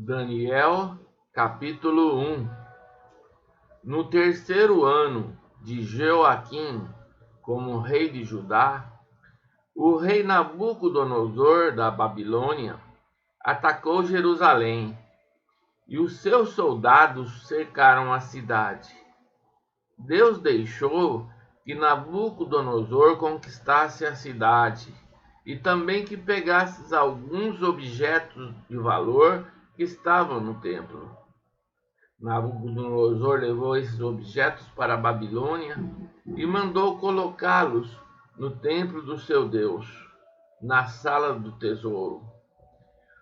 Daniel, capítulo 1. No terceiro ano de Joaquim, como rei de Judá, o rei Nabucodonosor da Babilônia atacou Jerusalém, e os seus soldados cercaram a cidade. Deus deixou que Nabucodonosor conquistasse a cidade, e também que pegasse alguns objetos de valor que estavam no templo. Nabucodonosor levou esses objetos para a Babilônia e mandou colocá-los no templo do seu Deus, na sala do tesouro.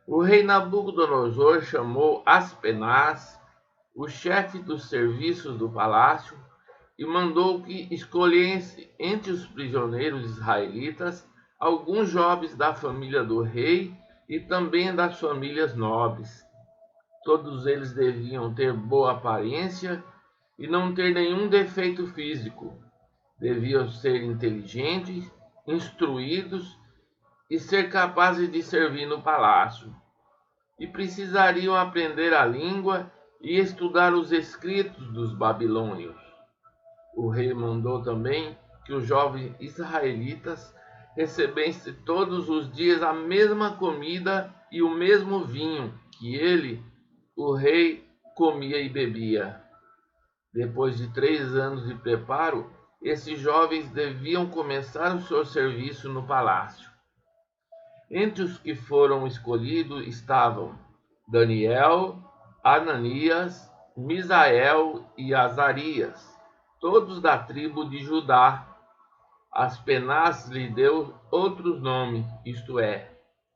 O rei Nabucodonosor chamou Aspenaz, o chefe dos serviços do palácio, e mandou que escolhesse entre os prisioneiros israelitas alguns jovens da família do rei e também das famílias nobres. Todos eles deviam ter boa aparência e não ter nenhum defeito físico. Deviam ser inteligentes, instruídos e ser capazes de servir no palácio. E precisariam aprender a língua e estudar os escritos dos babilônios. O rei mandou também que os jovens israelitas recebessem todos os dias a mesma comida e o mesmo vinho que ele, o rei, comia e bebia. Depois de 3 anos de preparo, esses jovens deviam começar o seu serviço no palácio. Entre os que foram escolhidos estavam Daniel, Ananias, Misael e Azarias, todos da tribo de Judá. Aspenaz lhe deu outros nomes, isto é,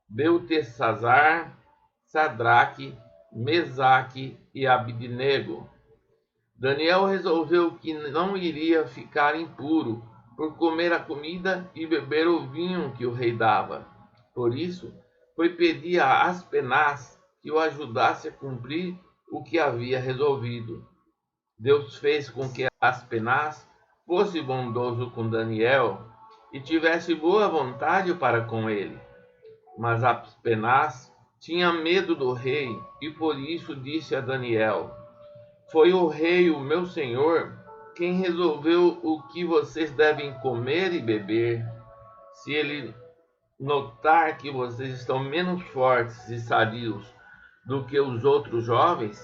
Beltesazar, Sadraque, Mesaque e Abidnego. Daniel resolveu que não iria ficar impuro por comer a comida e beber o vinho que o rei dava. Por isso, foi pedir a Aspenaz que o ajudasse a cumprir o que havia resolvido. Deus fez com que Aspenaz fosse bondoso com Daniel e tivesse boa vontade para com ele. Mas Aspenaz tinha medo do rei e por isso disse a Daniel: foi o rei, o meu senhor, quem resolveu o que vocês devem comer e beber. Se ele notar que vocês estão menos fortes e sadios do que os outros jovens,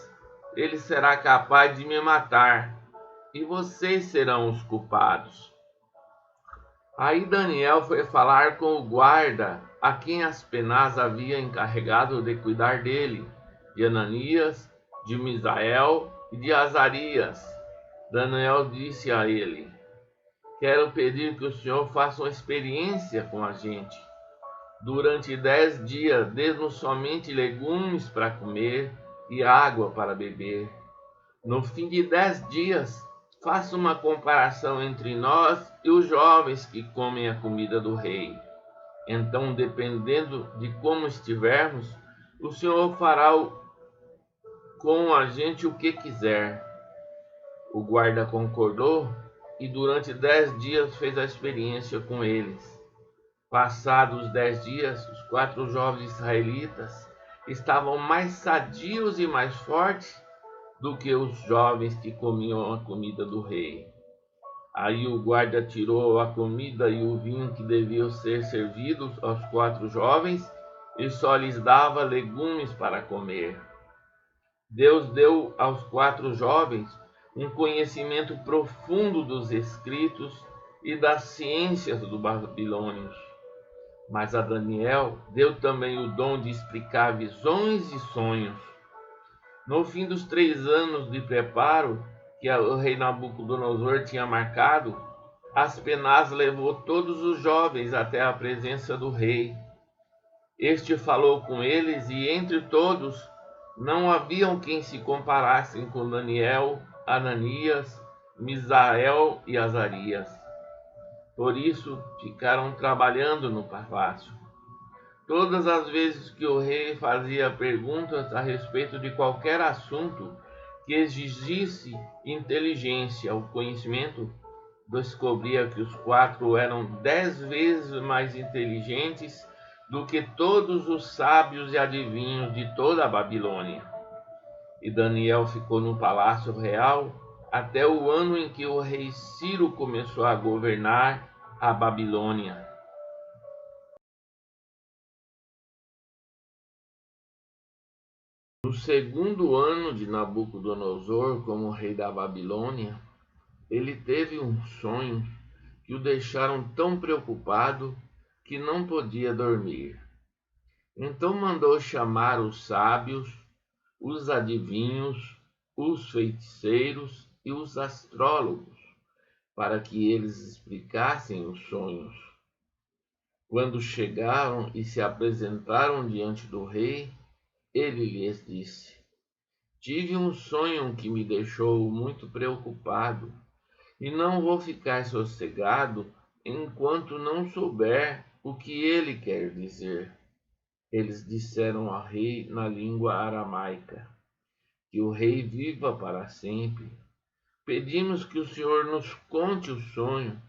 ele será capaz de me matar, e vocês serão os culpados. Aí Daniel foi falar com o guarda, a quem Aspenaz havia encarregado de cuidar dele, de Ananias, de Misael e de Azarias. Daniel disse a ele: quero pedir que o senhor faça uma experiência com a gente. Durante 10 dias, dê-nos somente legumes para comer e água para beber. No fim de 10 dias, faça uma comparação entre nós e os jovens que comem a comida do rei. Então, dependendo de como estivermos, o senhor fará com a gente o que quiser. O guarda concordou e durante 10 dias fez a experiência com eles. Passados os 10 dias, os 4 jovens israelitas estavam mais sadios e mais fortes do que os jovens que comiam a comida do rei. Aí o guarda tirou a comida e o vinho que deviam ser servidos aos 4 jovens e só lhes dava legumes para comer. Deus deu aos 4 jovens um conhecimento profundo dos escritos e das ciências dos babilônios. Mas a Daniel deu também o dom de explicar visões e sonhos. No fim dos 3 anos de preparo que o rei Nabucodonosor tinha marcado, Aspenaz levou todos os jovens até a presença do rei. Este falou com eles e entre todos não haviam quem se comparassem com Daniel, Ananias, Misael e Azarias. Por isso, ficaram trabalhando no palácio. Todas as vezes que o rei fazia perguntas a respeito de qualquer assunto que exigisse inteligência ou conhecimento, descobria que os 4 eram 10 vezes mais inteligentes do que todos os sábios e adivinhos de toda a Babilônia. E Daniel ficou no palácio real até o ano em que o rei Ciro começou a governar a Babilônia. No segundo ano de Nabucodonosor como rei da Babilônia, ele teve um sonho que o deixaram tão preocupado que não podia dormir. Então mandou chamar os sábios, os adivinhos, os feiticeiros e os astrólogos, para que eles explicassem os sonhos. Quando chegaram e se apresentaram diante do rei, ele lhes disse: Tive um sonho que me deixou muito preocupado, e não vou ficar sossegado enquanto não souber o que ele quer dizer. Eles disseram ao rei na língua aramaica: Que o rei viva para sempre. Pedimos que o senhor nos conte o sonho,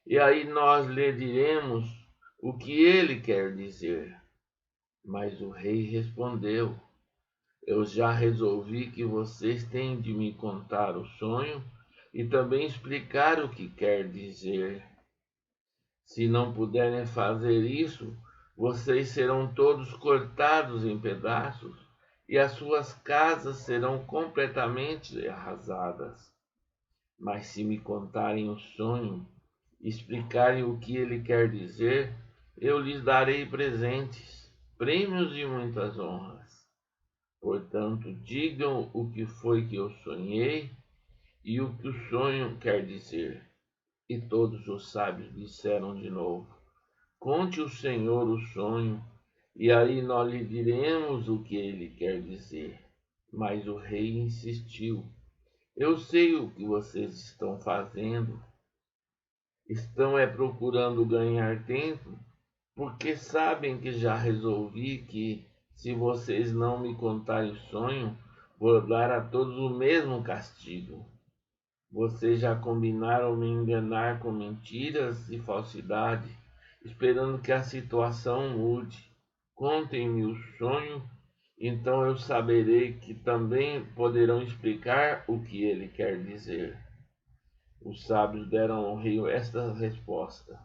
e aí nós lhe diremos o que ele quer dizer. Mas o rei respondeu: Eu já resolvi que vocês têm de me contar o sonho e também explicar o que quer dizer. Se não puderem fazer isso, vocês serão todos cortados em pedaços e as suas casas serão completamente arrasadas. Mas se me contarem o sonho e explicarem o que ele quer dizer, eu lhes darei presentes, prêmios e muitas honras. Portanto, digam o que foi que eu sonhei e o que o sonho quer dizer. E todos os sábios disseram de novo: Conte o Senhor o sonho, e aí nós lhe diremos o que ele quer dizer. Mas o rei insistiu: Eu sei o que vocês estão fazendo. Estão procurando ganhar tempo, porque sabem que já resolvi que, se vocês não me contarem o sonho, vou dar a todos o mesmo castigo. Vocês já combinaram me enganar com mentiras e falsidade, esperando que a situação mude. Contem-me o sonho, então eu saberei que também poderão explicar o que ele quer dizer. Os sábios deram ao rei esta resposta: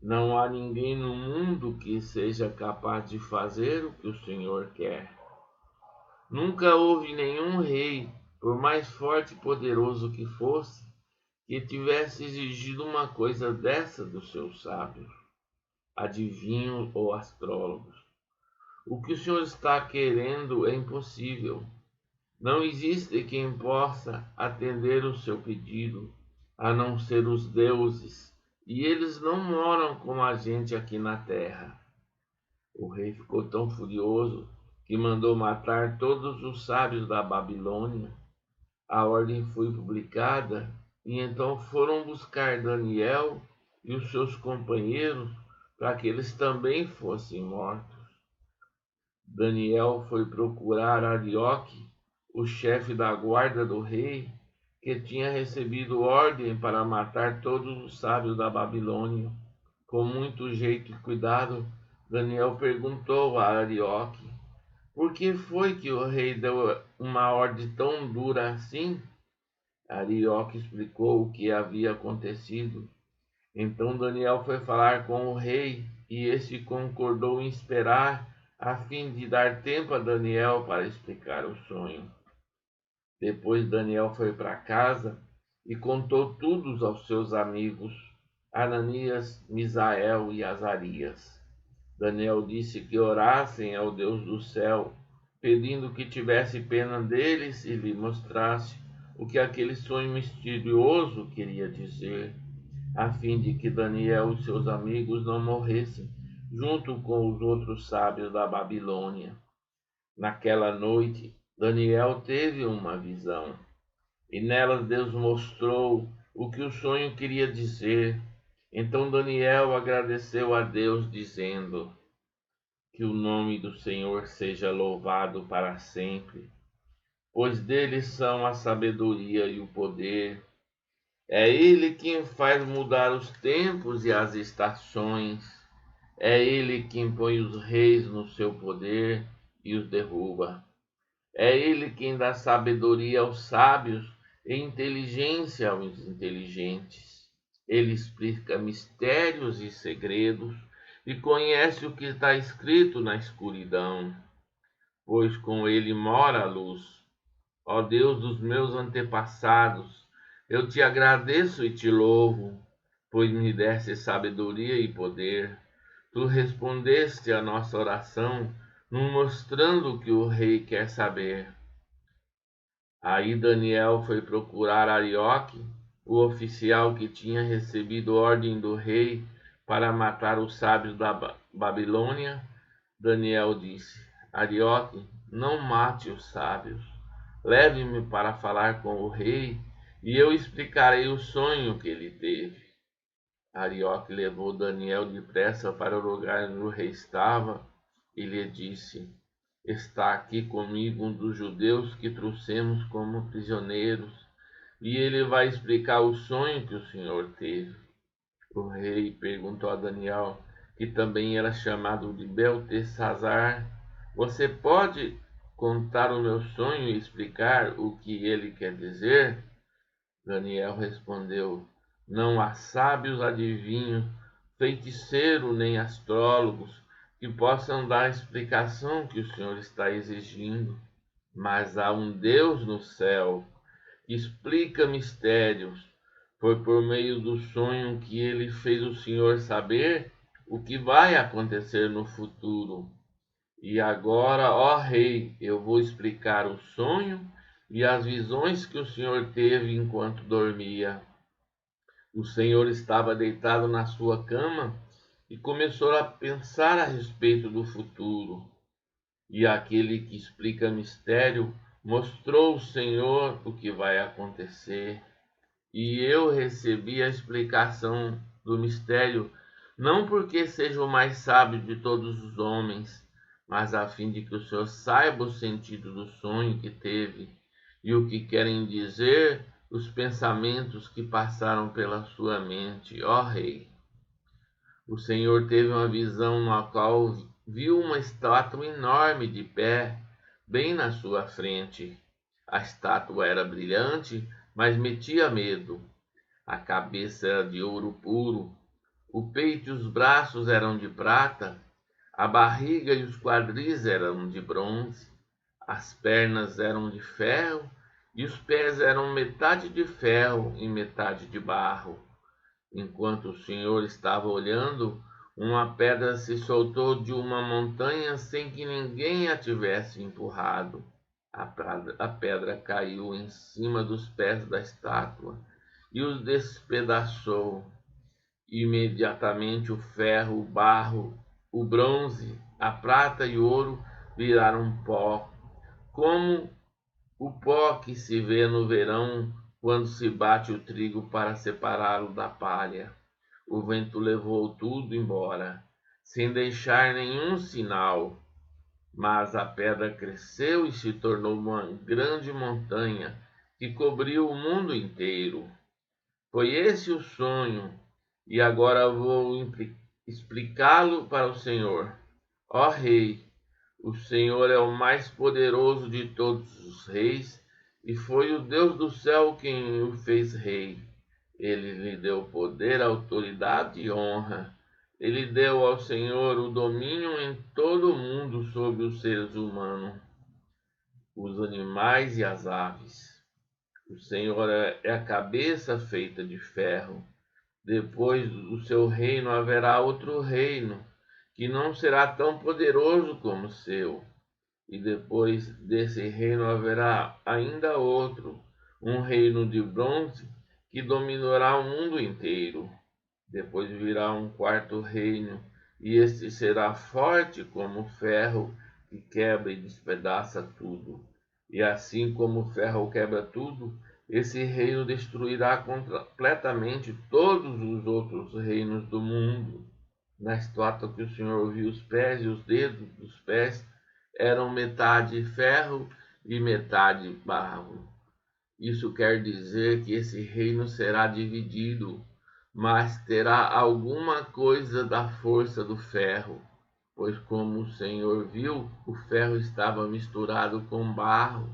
Não há ninguém no mundo que seja capaz de fazer o que o Senhor quer. Nunca houve nenhum rei, por mais forte e poderoso que fosse, que tivesse exigido uma coisa dessa dos seus sábios, adivinhos ou astrólogos. O que o Senhor está querendo é impossível. Não existe quem possa atender o seu pedido, a não ser os deuses, e eles não moram como a gente aqui na terra. O rei ficou tão furioso que mandou matar todos os sábios da Babilônia. A ordem foi publicada e então foram buscar Daniel e os seus companheiros para que eles também fossem mortos. Daniel foi procurar Arioque, o chefe da guarda do rei, que tinha recebido ordem para matar todos os sábios da Babilônia. Com muito jeito e cuidado, Daniel perguntou a Arioque: Por que foi que o rei deu uma ordem tão dura assim? Arioque explicou o que havia acontecido. Então Daniel foi falar com o rei e este concordou em esperar, a fim de dar tempo a Daniel para explicar o sonho. Depois Daniel foi para casa e contou tudo aos seus amigos, Ananias, Misael e Azarias. Daniel disse que orassem ao Deus do céu, pedindo que tivesse pena deles e lhe mostrasse o que aquele sonho misterioso queria dizer, a fim de que Daniel e seus amigos não morressem junto com os outros sábios da Babilônia. Naquela noite, Daniel teve uma visão, e nela Deus mostrou o que o sonho queria dizer. Então Daniel agradeceu a Deus, dizendo: Que o nome do Senhor seja louvado para sempre, pois dele são a sabedoria e o poder. É ele quem faz mudar os tempos e as estações. É ele quem põe os reis no seu poder e os derruba. É ele quem dá sabedoria aos sábios e inteligência aos inteligentes. Ele explica mistérios e segredos e conhece o que está escrito na escuridão, pois com ele mora a luz. Ó Deus dos meus antepassados, eu te agradeço e te louvo, pois me deste sabedoria e poder. Tu respondeste à nossa oração, nos mostrando o que o rei quer saber. Aí Daniel foi procurar Arioque, o oficial que tinha recebido ordem do rei para matar os sábios da Babilônia. Daniel disse: Arioque, não mate os sábios. Leve-me para falar com o rei, e eu explicarei o sonho que ele teve. Arioque levou Daniel depressa para o lugar onde o rei estava e lhe disse: Está aqui comigo um dos judeus que trouxemos como prisioneiros, e ele vai explicar o sonho que o senhor teve. O rei perguntou a Daniel, que também era chamado de Beltesazar: Você pode contar o meu sonho e explicar o que ele quer dizer? Daniel respondeu: Não há sábios adivinhos, feiticeiro nem astrólogos que possam dar a explicação que o Senhor está exigindo, mas há um Deus no céu que explica mistérios. Foi por meio do sonho que ele fez o Senhor saber o que vai acontecer no futuro. E agora, ó rei, eu vou explicar o sonho e as visões que o Senhor teve enquanto dormia. O Senhor estava deitado na sua cama e começou a pensar a respeito do futuro. E aquele que explica mistério mostrou ao Senhor o que vai acontecer. E eu recebi a explicação do mistério, não porque seja o mais sábio de todos os homens, mas a fim de que o Senhor saiba o sentido do sonho que teve e o que querem dizer os pensamentos que passaram pela sua mente, ó Rei. O Senhor teve uma visão na qual viu uma estátua enorme de pé, bem na sua frente. A estátua era brilhante, mas metia medo. A cabeça era de ouro puro, o peito e os braços eram de prata, a barriga e os quadris eram de bronze, as pernas eram de ferro e os pés eram metade de ferro e metade de barro. Enquanto o Senhor estava olhando, uma pedra se soltou de uma montanha sem que ninguém a tivesse empurrado. A pedra caiu em cima dos pés da estátua e os despedaçou. Imediatamente o ferro, o barro, o bronze, a prata e o ouro viraram pó, como o pó que se vê no verão quando se bate o trigo para separá-lo da palha. O vento levou tudo embora, sem deixar nenhum sinal. Mas a pedra cresceu e se tornou uma grande montanha que cobriu o mundo inteiro. Foi esse o sonho, e agora vou explicá-lo para o Senhor. Ó Rei, o Senhor é o mais poderoso de todos os reis, e foi o Deus do céu quem o fez rei. Ele lhe deu poder, autoridade e honra. Ele deu ao Senhor o domínio em todo o mundo sobre os seres humanos, os animais e as aves. O Senhor é a cabeça feita de ferro. Depois do seu reino haverá outro reino, que não será tão poderoso como o seu. E depois desse reino haverá ainda outro, um reino de bronze, que dominará o mundo inteiro. Depois virá um quarto reino, e este será forte como o ferro, que quebra e despedaça tudo. E assim como o ferro quebra tudo, esse reino destruirá completamente todos os outros reinos do mundo. Na estátua que o Senhor viu, os pés e os dedos dos pés eram metade ferro e metade barro. Isso quer dizer que esse reino será dividido, mas terá alguma coisa da força do ferro, pois como o Senhor viu, o ferro estava misturado com barro.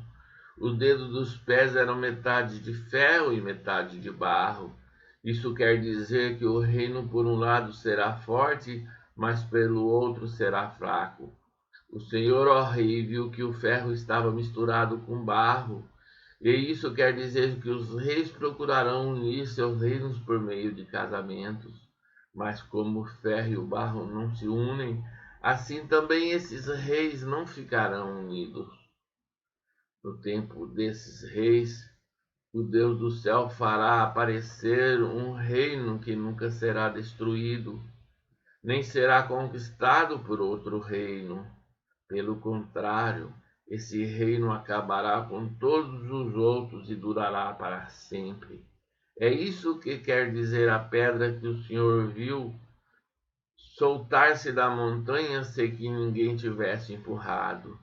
Os dedos dos pés eram metade de ferro e metade de barro. Isso quer dizer que o reino por um lado será forte, mas pelo outro será fraco. O Senhor, ó rei, viu que o ferro estava misturado com barro, e isso quer dizer que os reis procurarão unir seus reinos por meio de casamentos. Mas como o ferro e o barro não se unem, assim também esses reis não ficarão unidos. No tempo desses reis, o Deus do céu fará aparecer um reino que nunca será destruído, nem será conquistado por outro reino. Pelo contrário, esse reino acabará com todos os outros e durará para sempre. É isso que quer dizer a pedra que o Senhor viu soltar-se da montanha sem que ninguém tivesse empurrado,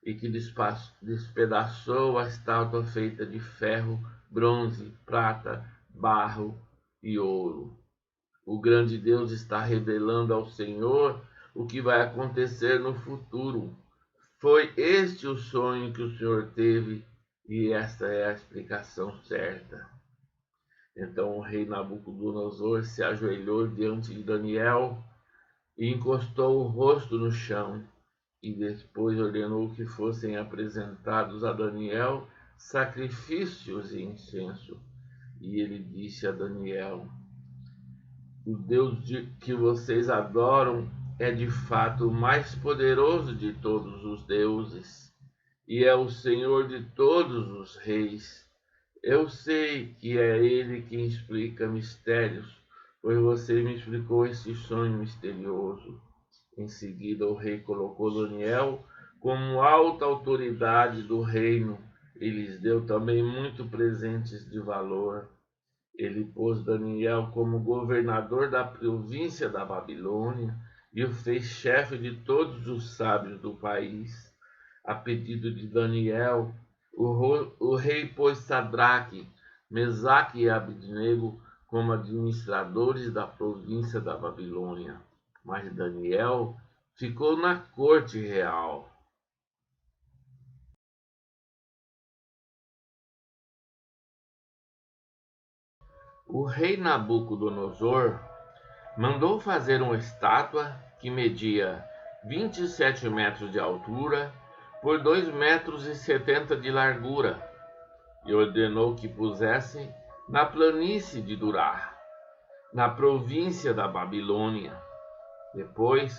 e que despedaçou a estátua feita de ferro, bronze, prata, barro e ouro. O grande Deus está revelando ao Senhor o que vai acontecer no futuro. Foi este o sonho que o Senhor teve, e esta é a explicação certa. Então o rei Nabucodonosor se ajoelhou diante de Daniel e encostou o rosto no chão, e depois ordenou que fossem apresentados a Daniel sacrifícios e incenso. E ele disse a Daniel: o Deus que vocês adoram é de fato o mais poderoso de todos os deuses, e é o Senhor de todos os reis. Eu sei que é Ele quem explica mistérios, pois você me explicou esse sonho misterioso. Em seguida, o rei colocou Daniel como alta autoridade do reino e lhes deu também muitos presentes de valor. Ele pôs Daniel como governador da província da Babilônia e o fez chefe de todos os sábios do país. A pedido de Daniel, o rei pôs Sadraque, Mesaque e Abednego como administradores da província da Babilônia. Mas Daniel ficou na corte real. O rei Nabucodonosor mandou fazer uma estátua que media 27 metros de altura por 2,70 metros de largura, e ordenou que pusessem na planície de Durá, na província da Babilônia. Depois,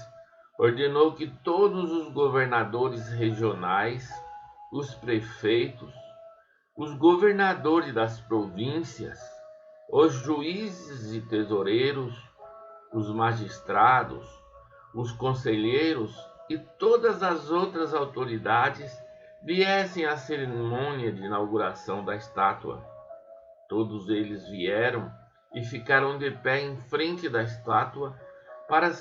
ordenou que todos os governadores regionais, os prefeitos, os governadores das províncias, os juízes e tesoureiros, os magistrados, os conselheiros e todas as outras autoridades viessem à cerimônia de inauguração da estátua. Todos eles vieram e ficaram de pé em frente da estátua para a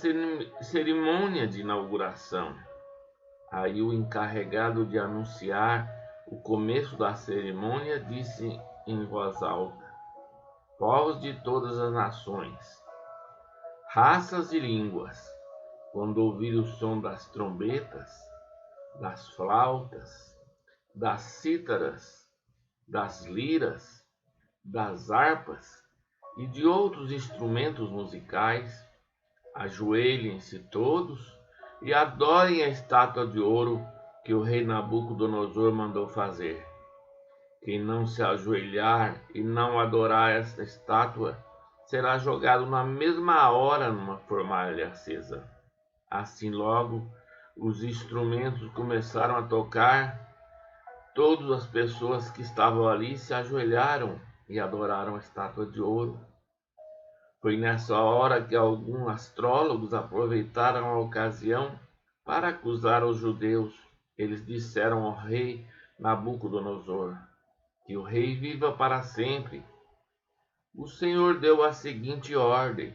cerimônia de inauguração. Aí o encarregado de anunciar o começo da cerimônia disse em voz alta: povos de todas as nações, raças e línguas, quando ouvir o som das trombetas, das flautas, das cítaras, das liras, das harpas e de outros instrumentos musicais, ajoelhem-se todos e adorem a estátua de ouro que o rei Nabucodonosor mandou fazer. Quem não se ajoelhar e não adorar esta estátua será jogado na mesma hora numa fornalha acesa. Assim logo os instrumentos começaram a tocar, todas as pessoas que estavam ali se ajoelharam e adoraram a estátua de ouro. Foi nessa hora que alguns astrólogos aproveitaram a ocasião para acusar os judeus. Eles disseram ao rei Nabucodonosor: que o rei viva para sempre. O Senhor deu a seguinte ordem: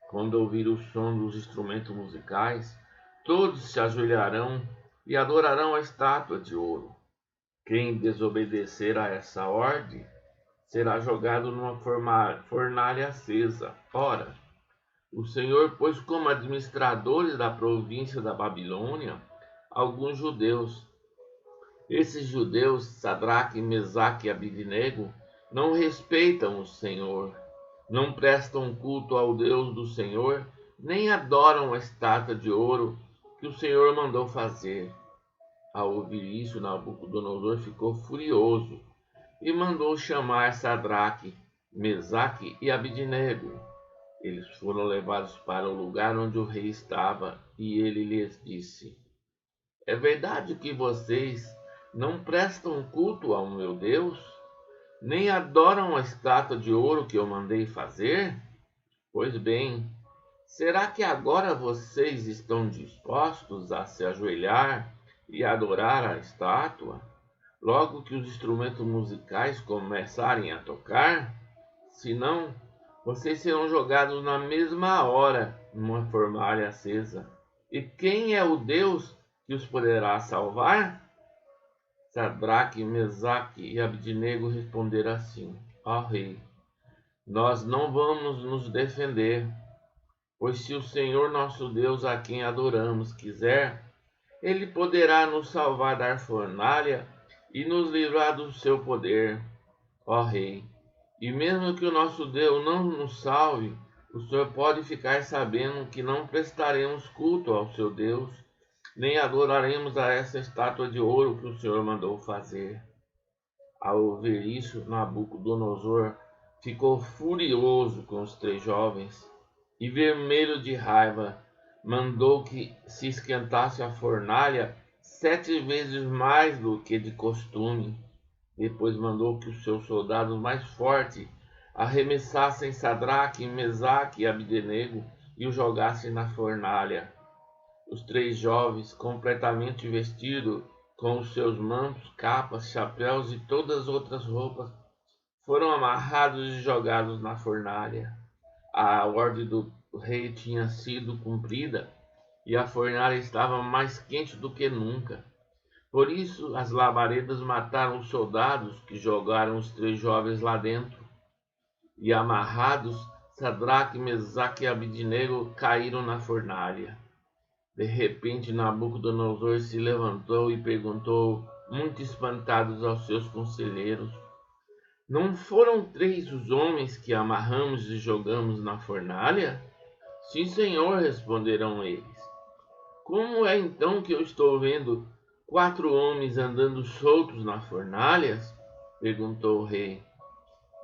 quando ouvir o som dos instrumentos musicais, todos se ajoelharão e adorarão a estátua de ouro. Quem desobedecer a essa ordem será jogado numa fornalha acesa. Ora, o Senhor pôs como administradores da província da Babilônia alguns judeus. Esses judeus, Sadraque, Mesaque e Abidnego, não respeitam o Senhor, não prestam culto ao Deus do Senhor, nem adoram a estátua de ouro que o Senhor mandou fazer. Ao ouvir isso, Nabucodonosor ficou furioso e mandou chamar Sadraque, Mesaque e Abidnego. Eles foram levados para o lugar onde o rei estava e ele lhes disse: É verdade que vocês não prestam culto ao meu Deus, nem adoram a estátua de ouro que eu mandei fazer? Pois bem, será que agora vocês estão dispostos a se ajoelhar e adorar a estátua, logo que os instrumentos musicais começarem a tocar? Se não, vocês serão jogados na mesma hora numa fornalha acesa. E quem é o Deus que os poderá salvar? Sadraque, Mesaque e Abidnego responderam assim: Ó rei, nós não vamos nos defender, pois se o Senhor nosso Deus, a quem adoramos, quiser, ele poderá nos salvar da fornalha e nos livrar do seu poder, ó rei. E mesmo que o nosso Deus não nos salve, o Senhor pode ficar sabendo que não prestaremos culto ao seu Deus, nem adoraremos a essa estátua de ouro que o Senhor mandou fazer. Ao ouvir isso, Nabucodonosor ficou furioso com os três jovens e, vermelho de raiva, mandou que se esquentasse a fornalha 7 vezes mais do que de costume. Depois mandou que os seus soldados mais fortes arremessassem Sadraque, Mesaque e Abidnego e o jogassem na fornalha. Os três jovens, completamente vestidos, com os seus mantos, capas, chapéus e todas as outras roupas, foram amarrados e jogados na fornalha. A ordem do rei tinha sido cumprida e a fornalha estava mais quente do que nunca. Por isso, as labaredas mataram os soldados que jogaram os três jovens lá dentro. E amarrados, Sadraque, Mesaque e Abidnego caíram na fornalha. De repente, Nabucodonosor se levantou e perguntou, muito espantados, aos seus conselheiros: Não foram 3 os homens que amarramos e jogamos na fornalha? Sim, senhor, responderam eles. Como é então que eu estou vendo 4 homens andando soltos na fornalha? Perguntou o rei.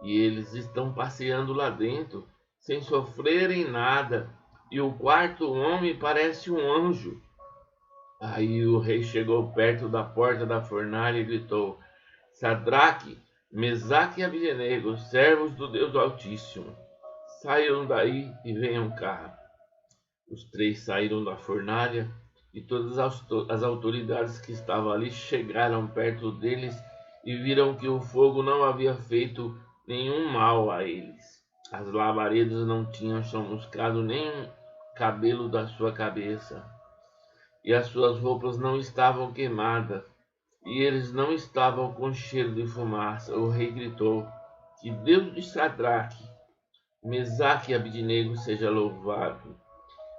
E eles estão passeando lá dentro, sem sofrerem nada, e o quarto homem parece um anjo. Aí o rei chegou perto da porta da fornalha e gritou: Sadraque, Mesaque e Abidnego, servos do Deus Altíssimo, saiam daí e venham cá. Os 3 saíram da fornalha e todas as autoridades que estavam ali chegaram perto deles e viram que o fogo não havia feito nenhum mal a eles. As labaredas não tinham chamuscado nem um cabelo da sua cabeça, e as suas roupas não estavam queimadas, e eles não estavam com cheiro de fumaça. O rei gritou: Que Deus de Sadraque, Mesaque e Abidnego seja louvado.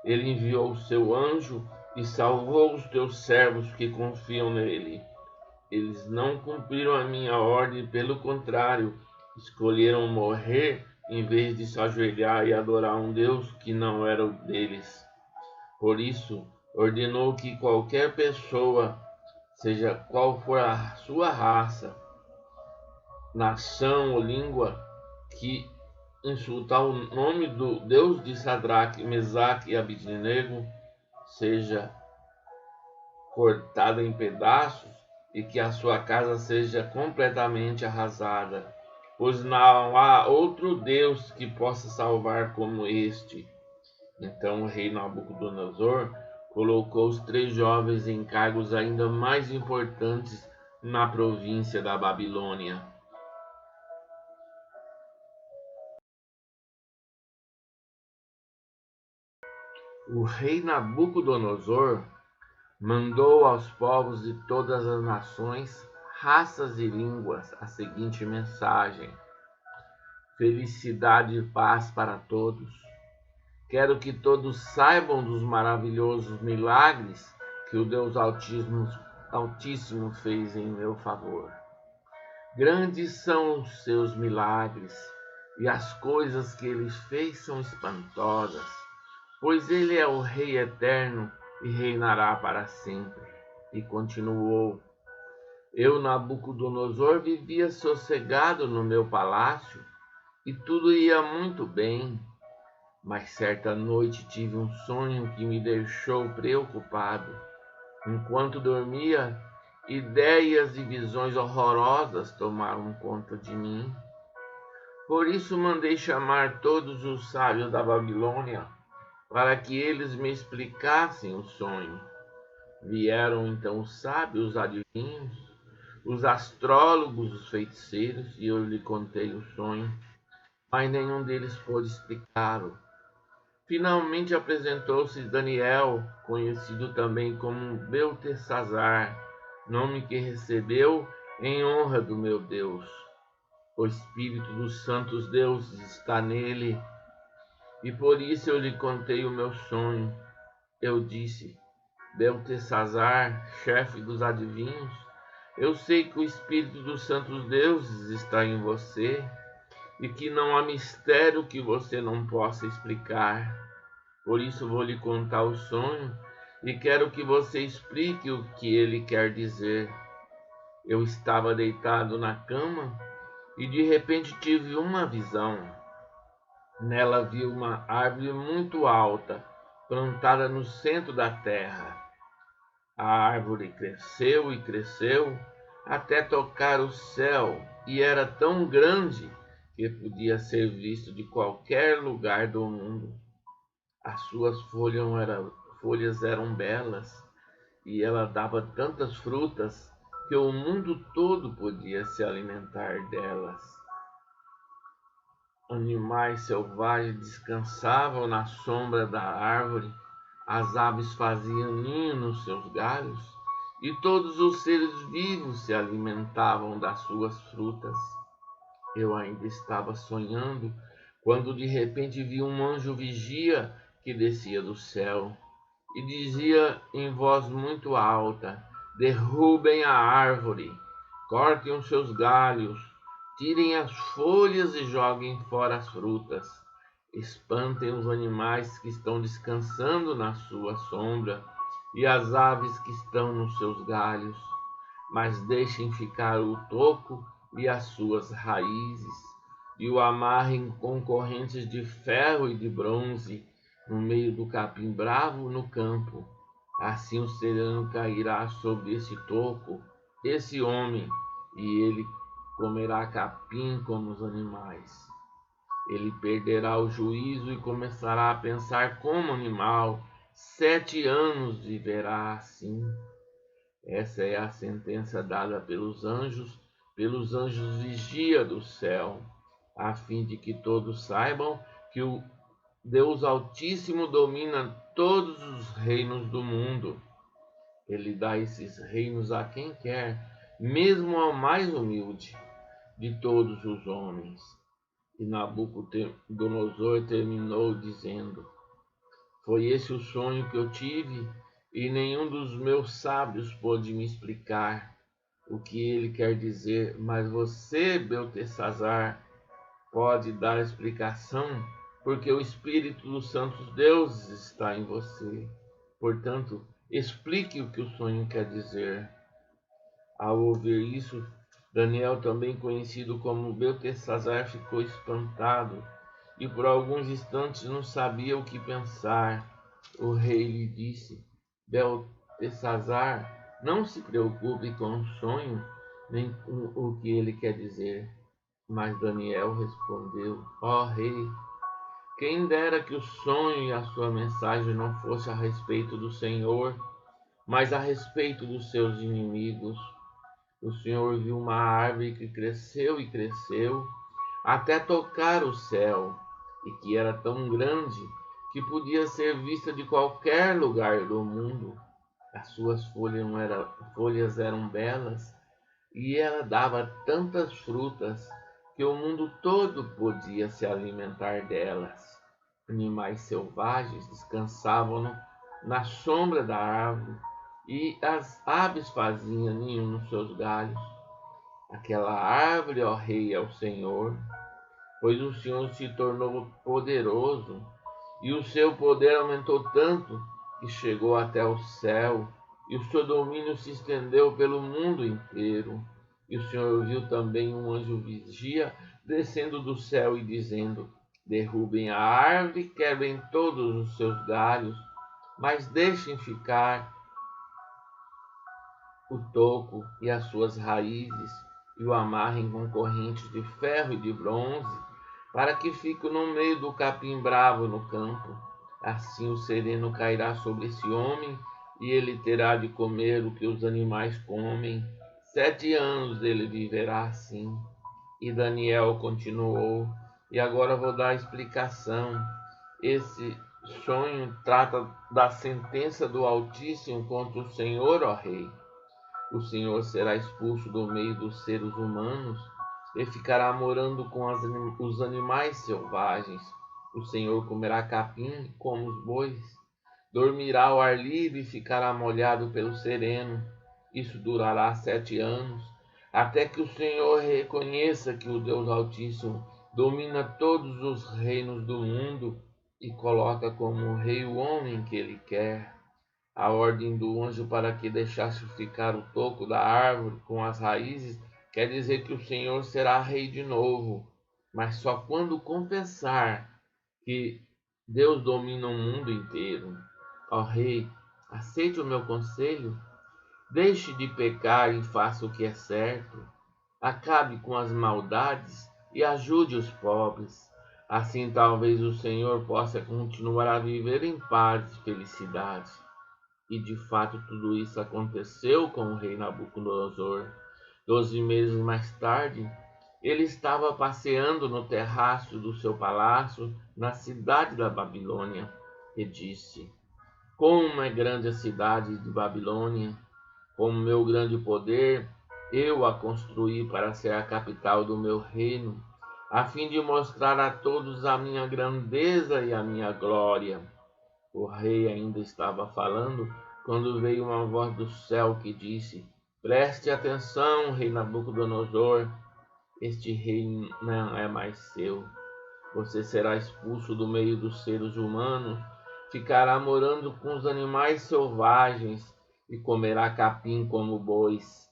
Ele enviou o seu anjo e salvou os teus servos que confiam nele. Eles não cumpriram a minha ordem, pelo contrário, escolheram morrer em vez de se ajoelhar e adorar um Deus que não era o deles. Por isso, ordenou que qualquer pessoa, seja qual for a sua raça, nação ou língua, que insultar o nome do Deus de Sadraque, Mesaque e Abidnego, seja cortada em pedaços e que a sua casa seja completamente arrasada, pois não há outro Deus que possa salvar como este. Então o rei Nabucodonosor colocou os 3 jovens em cargos ainda mais importantes na província da Babilônia. O rei Nabucodonosor mandou aos povos de todas as nações, raças e línguas a seguinte mensagem: felicidade e paz para todos. Quero que todos saibam dos maravilhosos milagres que o Deus Altíssimo fez em meu favor. Grandes são os seus milagres, e as coisas que ele fez são espantosas, pois ele é o Rei eterno e reinará para sempre. E continuou: Eu, Nabucodonosor, vivia sossegado no meu palácio, e tudo ia muito bem. Mas certa noite tive um sonho que me deixou preocupado. Enquanto dormia, ideias e visões horrorosas tomaram conta de mim. Por isso mandei chamar todos os sábios da Babilônia, para que eles me explicassem o sonho. Vieram então os sábios, os adivinhos, os astrólogos, os feiticeiros, e eu lhe contei o sonho, mas nenhum deles pôde explicá-lo. Finalmente apresentou-se Daniel, conhecido também como Beltesazar, nome que recebeu em honra do meu Deus. O Espírito dos santos deuses está nele, e por isso eu lhe contei o meu sonho. Eu disse: Beltesazar, chefe dos adivinhos, eu sei que o Espírito dos santos deuses está em você, e que não há mistério que você não possa explicar. Por isso vou lhe contar o sonho e quero que você explique o que ele quer dizer. Eu estava deitado na cama e de repente tive uma visão. Nela vi uma árvore muito alta, plantada no centro da terra. A árvore cresceu e cresceu até tocar o céu e era tão grande que podia ser visto de qualquer lugar do mundo. As suas folhas eram belas e ela dava tantas frutas que o mundo todo podia se alimentar delas. Animais selvagens descansavam na sombra da árvore, as aves faziam ninho nos seus galhos e todos os seres vivos se alimentavam das suas frutas. Eu ainda estava sonhando quando de repente vi um anjo vigia que descia do céu e dizia em voz muito alta: Derrubem a árvore, cortem os seus galhos, tirem as folhas e joguem fora as frutas. Espantem os animais que estão descansando na sua sombra e as aves que estão nos seus galhos, mas deixem ficar o toco e as suas raízes, e o amarrem com correntes de ferro e de bronze no meio do capim bravo no campo. Assim o sereno cairá sobre esse toco, esse homem, e ele comerá capim como os animais. Ele perderá o juízo e começará a pensar como animal. 7 anos viverá assim. Essa é a sentença dada pelos anjos vigia do céu, a fim de que todos saibam que o Deus Altíssimo domina todos os reinos do mundo. Ele dá esses reinos a quem quer, mesmo ao mais humilde de todos os homens. E Nabucodonosor terminou dizendo: Foi esse o sonho que eu tive, e nenhum dos meus sábios pôde me explicar o que ele quer dizer, mas você, Beltesazar, pode dar explicação, porque o Espírito dos santos deuses está em você. Portanto, explique o que o sonho quer dizer. Ao ouvir isso, Daniel, também conhecido como Beltesazar, ficou espantado e por alguns instantes não sabia o que pensar. O rei lhe disse: Beltesazar, não se preocupe com o sonho, nem com o que ele quer dizer. Mas Daniel respondeu: Ó rei, quem dera que o sonho e a sua mensagem não fosse a respeito do Senhor, mas a respeito dos seus inimigos. O Senhor viu uma árvore que cresceu e cresceu até tocar o céu, e que era tão grande que podia ser vista de qualquer lugar do mundo. As suas folhas eram belas, e ela dava tantas frutas que o mundo todo podia se alimentar delas. Animais selvagens descansavam na sombra da árvore e as aves faziam ninho nos seus galhos. Aquela árvore, ó rei, é o Senhor, pois o Senhor se tornou poderoso e o seu poder aumentou tanto que chegou até o céu e o seu domínio se estendeu pelo mundo inteiro. E o Senhor viu também um anjo vigia descendo do céu e dizendo: derrubem a árvore, quebrem todos os seus galhos, mas deixem ficar o toco e as suas raízes, e o amarrem com correntes de ferro e de bronze, para que fique no meio do capim bravo no campo. Assim o sereno cairá sobre esse homem, e ele terá de comer o que os animais comem. 7 anos ele viverá assim. E Daniel continuou, e agora vou dar a explicação. Esse sonho trata da sentença do Altíssimo contra o Senhor, ó Rei. O Senhor será expulso do meio dos seres humanos e ficará morando com os animais selvagens. O Senhor comerá capim como os bois, dormirá ao ar livre e ficará molhado pelo sereno. Isso durará 7 anos, até que o Senhor reconheça que o Deus Altíssimo domina todos os reinos do mundo e coloca como rei o homem que ele quer. A ordem do anjo para que deixasse ficar o toco da árvore com as raízes quer dizer que o Senhor será rei de novo, mas só quando confessar que Deus domina o mundo inteiro. Ó rei, aceite o meu conselho, deixe de pecar e faça o que é certo. Acabe com as maldades e ajude os pobres. Assim talvez o Senhor possa continuar a viver em paz e felicidade. E de fato tudo isso aconteceu com o rei Nabucodonosor. 12 meses mais tarde, ele estava passeando no terraço do seu palácio na cidade da Babilônia e disse: como é grande a cidade de Babilônia! Com meu grande poder, eu a construí para ser a capital do meu reino, a fim de mostrar a todos a minha grandeza e a minha glória. O rei ainda estava falando quando veio uma voz do céu que disse: preste atenção, rei Nabucodonosor, este reino não é mais seu. Você será expulso do meio dos seres humanos, ficará morando com os animais selvagens e comerá capim como bois.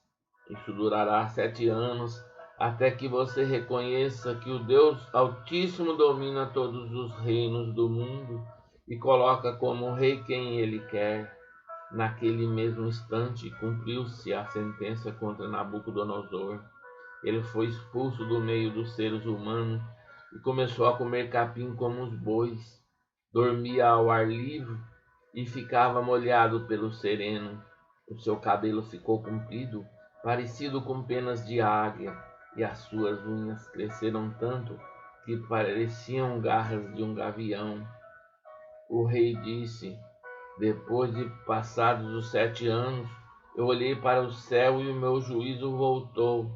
Isso durará 7 anos, até que você reconheça que o Deus Altíssimo domina todos os reinos do mundo e coloca como rei quem ele quer. Naquele mesmo instante, cumpriu-se a sentença contra Nabucodonosor. Ele foi expulso do meio dos seres humanos e começou a comer capim como os bois. Dormia ao ar livre e ficava molhado pelo sereno. O seu cabelo ficou comprido, parecido com penas de águia, e as suas unhas cresceram tanto que pareciam garras de um gavião. O rei disse: depois de passados os 7 anos, eu olhei para o céu e o meu juízo voltou.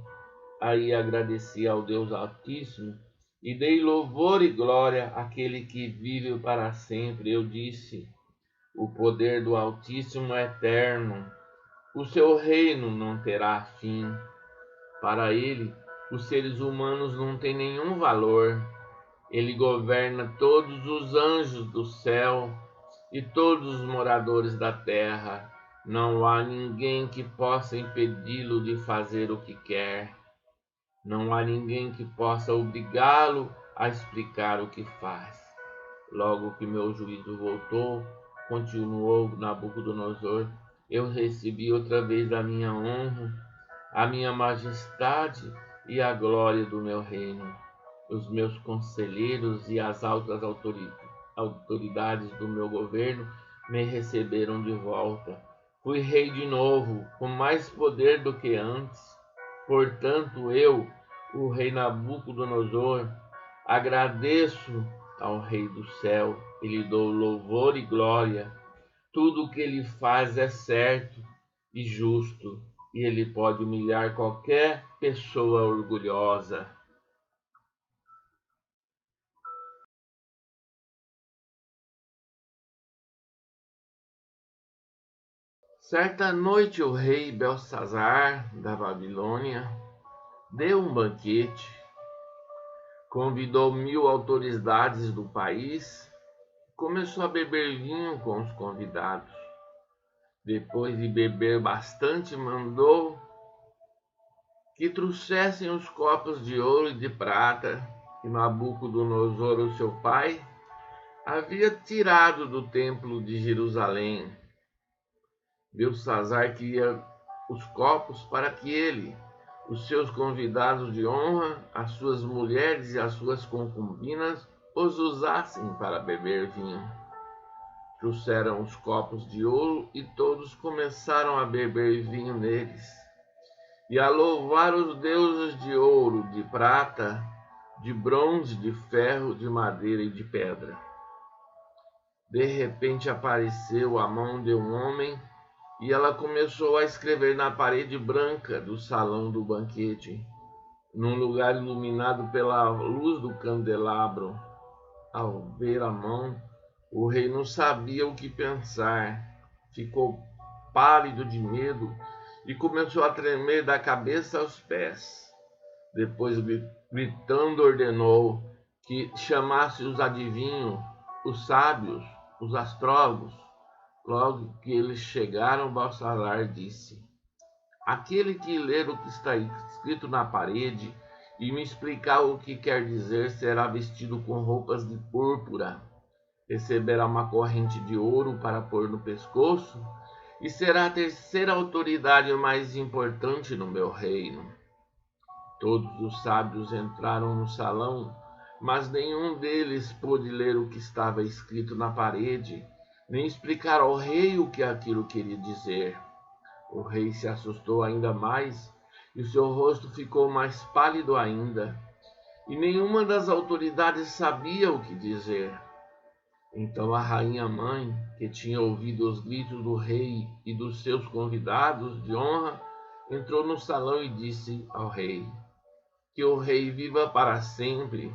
Aí agradeci ao Deus Altíssimo e dei louvor e glória àquele que vive para sempre. Eu disse: o poder do Altíssimo é eterno, o seu reino não terá fim. Para ele, os seres humanos não têm nenhum valor. Ele governa todos os anjos do céu e todos os moradores da terra. Não há ninguém que possa impedi-lo de fazer o que quer. Não há ninguém que possa obrigá-lo a explicar o que faz. Logo que meu juízo voltou, continuou Nabucodonosor, eu recebi outra vez a minha honra, a minha majestade e a glória do meu reino. Os meus conselheiros e as altas autoridades do meu governo me receberam de volta. Fui rei de novo, com mais poder do que antes. Portanto, eu, o rei Nabucodonosor, agradeço ao Rei do céu e lhe dou louvor e glória. Tudo o que ele faz é certo e justo, e ele pode humilhar qualquer pessoa orgulhosa. Certa noite o rei Belsazar da Babilônia deu um banquete, convidou 1000 autoridades do país, começou a beber vinho com os convidados. Depois de beber bastante, mandou que trouxessem os copos de ouro e de prata que Nabucodonosor, o seu pai, havia tirado do templo de Jerusalém. Belsazar queria os copos para que ele, os seus convidados de honra, as suas mulheres e as suas concubinas os usassem para beber vinho. Trouxeram os copos de ouro e todos começaram a beber vinho neles, e a louvar os deuses de ouro, de prata, de bronze, de ferro, de madeira e de pedra. De repente apareceu a mão de um homem e ela começou a escrever na parede branca do salão do banquete, num lugar iluminado pela luz do candelabro. Ao ver a mão, o rei não sabia o que pensar, ficou pálido de medo e começou a tremer da cabeça aos pés. Depois, gritando, ordenou que chamasse os adivinhos, os sábios, os astrólogos. Logo que eles chegaram, Belsazar disse: aquele que ler o que está escrito na parede e me explicar o que quer dizer será vestido com roupas de púrpura, receberá uma corrente de ouro para pôr no pescoço e será a terceira autoridade mais importante no meu reino. Todos os sábios entraram no salão, mas nenhum deles pôde ler o que estava escrito na parede, nem explicar ao rei o que aquilo queria dizer. O rei se assustou ainda mais e o seu rosto ficou mais pálido ainda, e nenhuma das autoridades sabia o que dizer. Então a rainha mãe, que tinha ouvido os gritos do rei e dos seus convidados de honra, entrou no salão e disse ao rei: que o rei viva para sempre.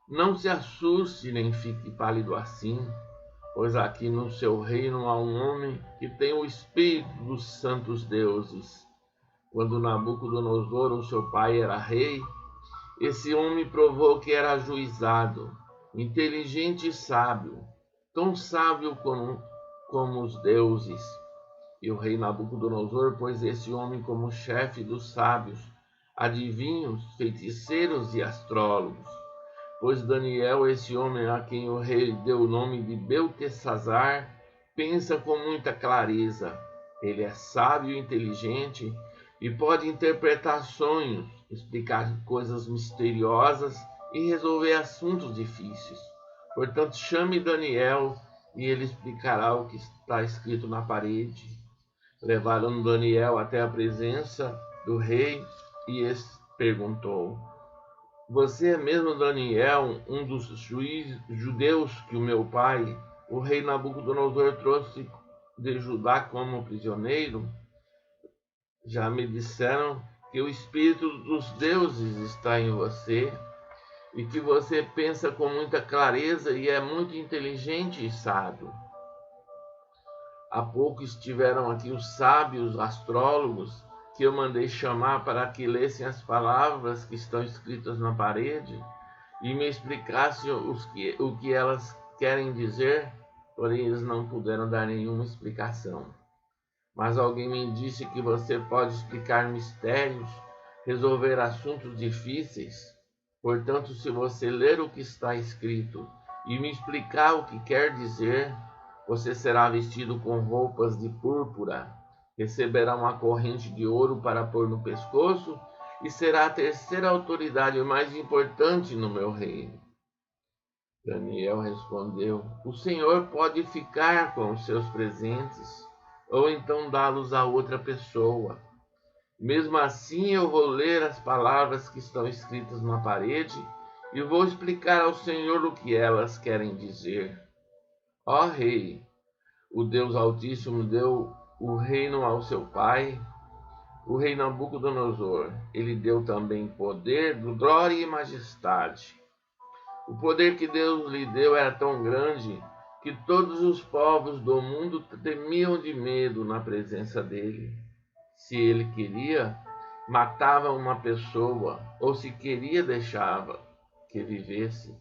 Não se assuste nem fique pálido assim, pois aqui no seu reino há um homem que tem o espírito dos santos deuses. Quando Nabucodonosor, o seu pai, era rei, esse homem provou que era ajuizado, inteligente e sábio, tão sábio como os deuses. E o rei Nabucodonosor pôs esse homem como chefe dos sábios, adivinhos, feiticeiros e astrólogos. Pois Daniel, esse homem a quem o rei deu o nome de Beltesazar, pensa com muita clareza. Ele é sábio e inteligente e pode interpretar sonhos, explicar coisas misteriosas e resolver assuntos difíceis. Portanto, chame Daniel e ele explicará o que está escrito na parede. Levaram Daniel até a presença do rei e este perguntou: você é mesmo Daniel, um dos judeus que o meu pai, o rei Nabucodonosor, trouxe de Judá como prisioneiro? Já me disseram que o espírito dos deuses está em você e que você pensa com muita clareza e é muito inteligente e sábio. Há pouco estiveram aqui os sábios astrólogos que eu mandei chamar para que lessem as palavras que estão escritas na parede e me explicassem o que elas querem dizer, porém eles não puderam dar nenhuma explicação. Mas alguém me disse que você pode explicar mistérios, resolver assuntos difíceis. Portanto, se você ler o que está escrito e me explicar o que quer dizer, você será vestido com roupas de púrpura, receberá uma corrente de ouro para pôr no pescoço e será a terceira autoridade mais importante no meu reino. Daniel respondeu: o Senhor pode ficar com os seus presentes, ou então dá-los a outra pessoa. Mesmo assim, eu vou ler as palavras que estão escritas na parede e vou explicar ao Senhor o que elas querem dizer. Ó rei, o Deus Altíssimo deu o reino ao seu pai, o rei Nabucodonosor. Ele deu também poder, glória e majestade. O poder que Deus lhe deu era tão grande que todos os povos do mundo tremiam de medo na presença dele. Se ele queria, matava uma pessoa, ou se queria, deixava que vivesse.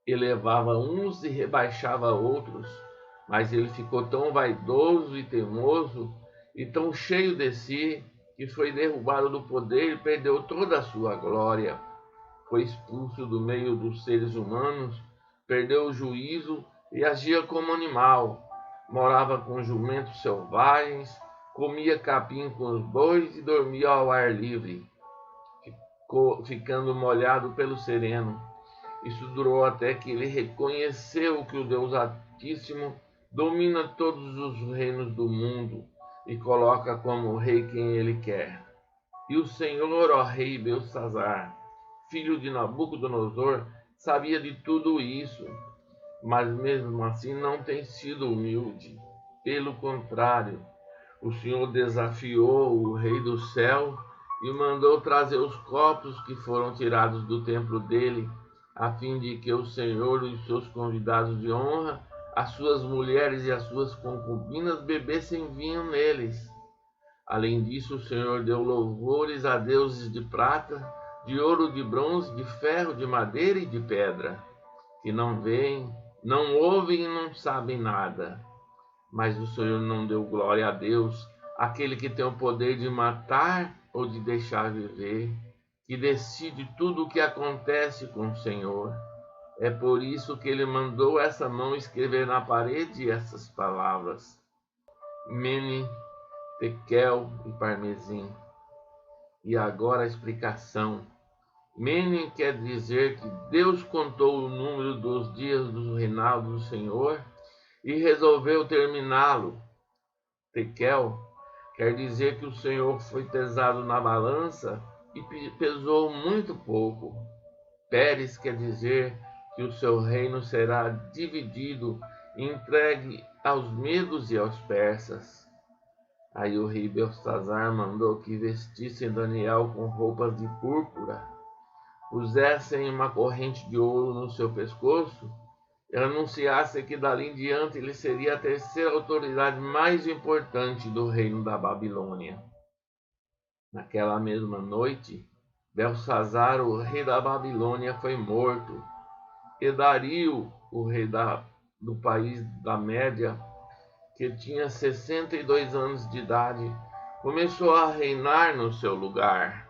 Elevava uns e rebaixava outros, mas ele ficou tão vaidoso e teimoso e tão cheio de si que foi derrubado do poder e perdeu toda a sua glória. Foi expulso do meio dos seres humanos, perdeu o juízo e agia como animal. Morava com jumentos selvagens, comia capim com os bois e dormia ao ar livre, ficando molhado pelo sereno. Isso durou até que ele reconheceu que o Deus Altíssimo domina todos os reinos do mundo e coloca como rei quem ele quer. E o Senhor, ó rei Belsazar, filho de Nabucodonosor, sabia de tudo isso, mas mesmo assim não tem sido humilde. Pelo contrário, o Senhor desafiou o rei do céu e mandou trazer os copos que foram tirados do templo dele, a fim de que o Senhor e os seus convidados de honra, as suas mulheres e as suas concubinas bebessem vinho neles. Além disso, o Senhor deu louvores a deuses de prata, de ouro, de bronze, de ferro, de madeira e de pedra, que não veem, não ouvem e não sabem nada. Mas o Senhor não deu glória a Deus, aquele que tem o poder de matar ou de deixar viver, que decide tudo o que acontece com o Senhor. É por isso que ele mandou essa mão escrever na parede essas palavras: Mene, Tekel e Parmesim. E agora a explicação. Mene quer dizer que Deus contou o número dos dias do reinado do Senhor e resolveu terminá-lo. Tekel quer dizer que o Senhor foi pesado na balança e pesou muito pouco. Pérez quer dizer que o seu reino será dividido e entregue aos medos e aos persas. Aí o rei Belsazar mandou que vestissem Daniel com roupas de púrpura, pusessem uma corrente de ouro no seu pescoço e anunciassem que dali em diante ele seria a terceira autoridade mais importante do reino da Babilônia. Naquela mesma noite, Belsazar, o rei da Babilônia, foi morto, e Dario, o rei do país da Média, que tinha 62 anos de idade, começou a reinar no seu lugar.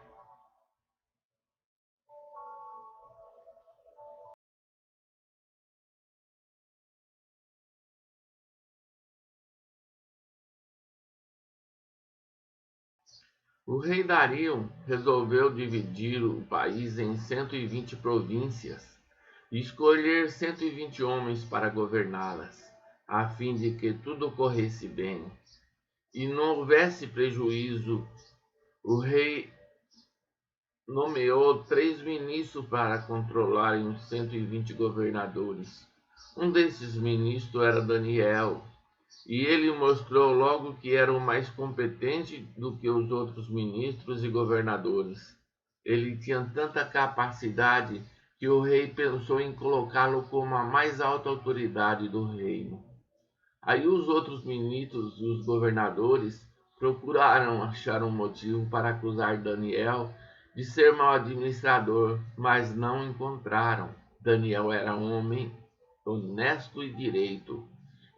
O rei Dario resolveu dividir o país em 120 províncias e escolher 120 homens para governá-las, a fim de que tudo corresse bem e não houvesse prejuízo. O rei nomeou 3 ministros para controlarem os 120 governadores. Um desses ministros era Daniel, e ele mostrou logo que era o mais competente do que os outros ministros e governadores. Ele tinha tanta capacidade que o rei pensou em colocá-lo como a mais alta autoridade do reino. Aí os outros ministros e os governadores procuraram achar um motivo para acusar Daniel de ser mau administrador, mas não encontraram. Daniel era um homem honesto e direito,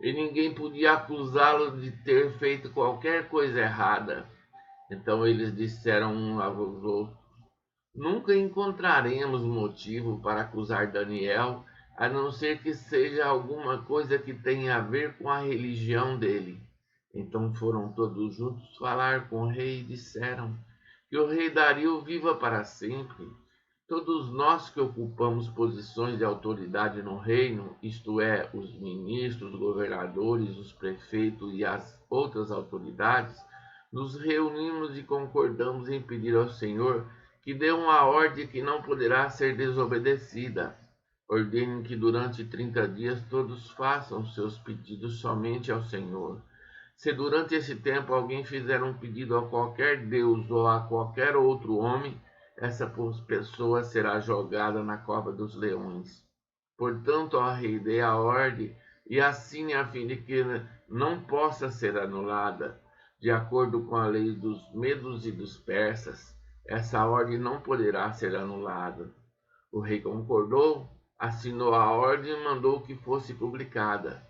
e ninguém podia acusá-lo de ter feito qualquer coisa errada. Então eles disseram uns aos outros: Nunca encontraremos motivo para acusar Daniel, a não ser que seja alguma coisa que tenha a ver com a religião dele. Então foram todos juntos falar com o rei e disseram: Que o rei Dario viva para sempre. Todos nós que ocupamos posições de autoridade no reino, isto é, os ministros, os governadores, os prefeitos e as outras autoridades, nos reunimos e concordamos em pedir ao Senhor que dê uma ordem que não poderá ser desobedecida. Ordene que durante 30 dias todos façam seus pedidos somente ao Senhor. Se durante esse tempo alguém fizer um pedido a qualquer Deus ou a qualquer outro homem, essa pessoa será jogada na cova dos leões. Portanto, ó rei, dê a ordem e assine a fim de que não possa ser anulada, de acordo com a lei dos medos e dos persas. Essa ordem não poderá ser anulada. O rei concordou, assinou a ordem e mandou que fosse publicada.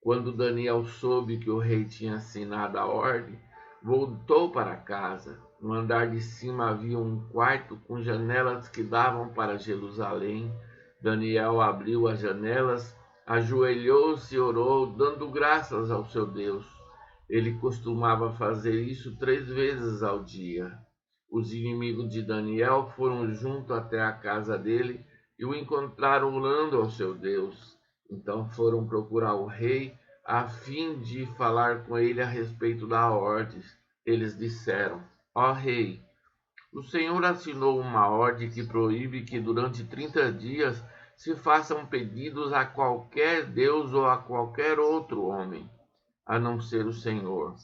Quando Daniel soube que o rei tinha assinado a ordem, voltou para casa. No andar de cima havia um quarto com janelas que davam para Jerusalém. Daniel abriu as janelas, ajoelhou-se e orou, dando graças ao seu Deus. Ele costumava fazer isso 3 vezes ao dia. Os inimigos de Daniel foram junto até a casa dele e o encontraram orando ao seu Deus. Então foram procurar o rei a fim de falar com ele a respeito da ordem. Eles disseram: ó rei, o Senhor assinou uma ordem que proíbe que durante 30 dias se façam pedidos a qualquer Deus ou a qualquer outro homem, a não ser o Senhor.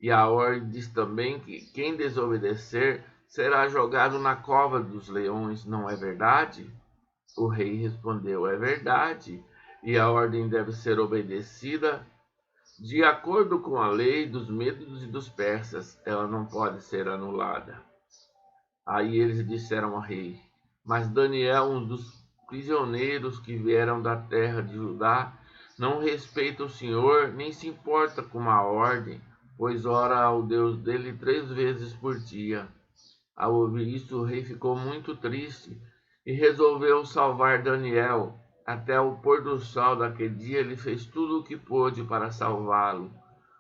E a ordem diz também que quem desobedecer será jogado na cova dos leões, não é verdade? O rei respondeu: é verdade, e a ordem deve ser obedecida de acordo com a lei dos medos e dos persas. Ela não pode ser anulada. Aí eles disseram ao rei: mas Daniel, um dos prisioneiros que vieram da terra de Judá, não respeita o Senhor, nem se importa com a ordem, pois ora ao Deus dele 3 vezes por dia. Ao ouvir isso, o rei ficou muito triste e resolveu salvar Daniel. Até o pôr do sol daquele dia, ele fez tudo o que pôde para salvá-lo.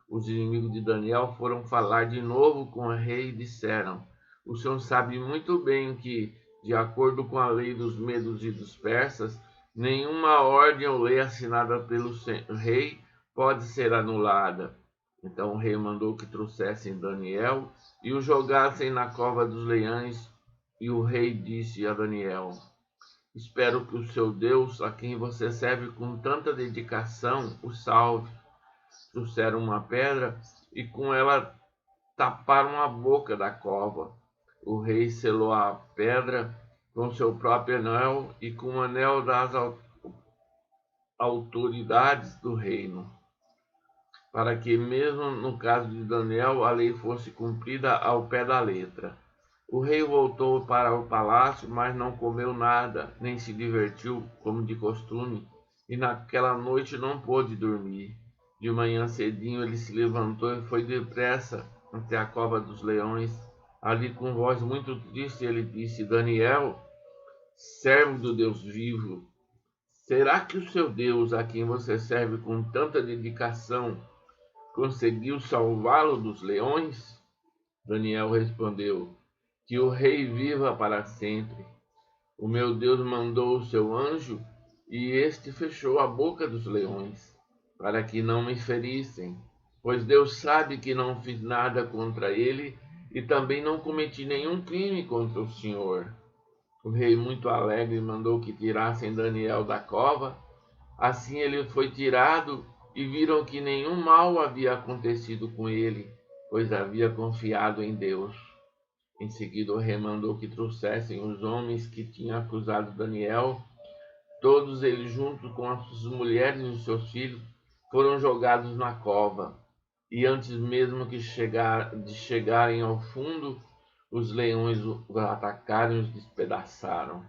Os inimigos de Daniel foram falar de novo com o rei e disseram: o senhor sabe muito bem que, de acordo com a lei dos medos e dos persas, nenhuma ordem ou lei assinada pelo rei pode ser anulada. Então o rei mandou que trouxessem Daniel e o jogassem na cova dos leões. E o rei disse a Daniel: espero que o seu Deus, a quem você serve com tanta dedicação, o salve. Trouxeram uma pedra e com ela taparam a boca da cova. O rei selou a pedra com seu próprio anel e com o anel das autoridades do reino, para que, mesmo no caso de Daniel, a lei fosse cumprida ao pé da letra. O rei voltou para o palácio, mas não comeu nada, nem se divertiu, como de costume, e naquela noite não pôde dormir. De manhã cedinho ele se levantou e foi depressa até a cova dos leões. Ali, com voz muito triste, ele disse: Daniel, servo do Deus vivo, será que o seu Deus, a quem você serve com tanta dedicação, conseguiu salvá-lo dos leões? Daniel respondeu: que o rei viva para sempre. O meu Deus mandou o seu anjo e este fechou a boca dos leões, para que não me ferissem, pois Deus sabe que não fiz nada contra ele e também não cometi nenhum crime contra o Senhor. O rei, muito alegre, mandou que tirassem Daniel da cova. Assim ele foi tirado e viram que nenhum mal havia acontecido com ele, pois havia confiado em Deus. Em seguida, o rei mandou que trouxessem os homens que tinham acusado Daniel. Todos eles, junto com as suas mulheres e os seus filhos, foram jogados na cova. E antes mesmo de chegarem ao fundo, os leões os atacaram e os despedaçaram.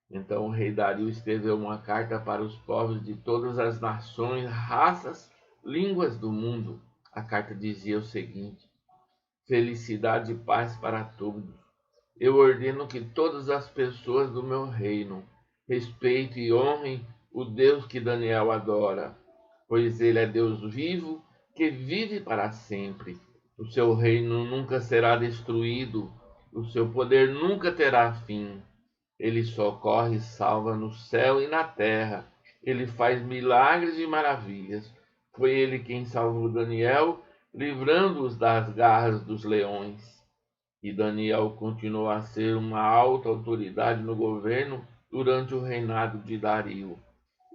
Então o rei Dario escreveu uma carta para os povos de todas as nações, raças, línguas do mundo. A carta dizia o seguinte: felicidade e paz para todos. Eu ordeno que todas as pessoas do meu reino respeitem e honrem o Deus que Daniel adora, pois ele é Deus vivo que vive para sempre. O seu reino nunca será destruído, o seu poder nunca terá fim. Ele socorre e salva no céu e na terra. Ele faz milagres e maravilhas. Foi ele quem salvou Daniel, livrando-os das garras dos leões. E Daniel continuou a ser uma alta autoridade no governo durante o reinado de Dario,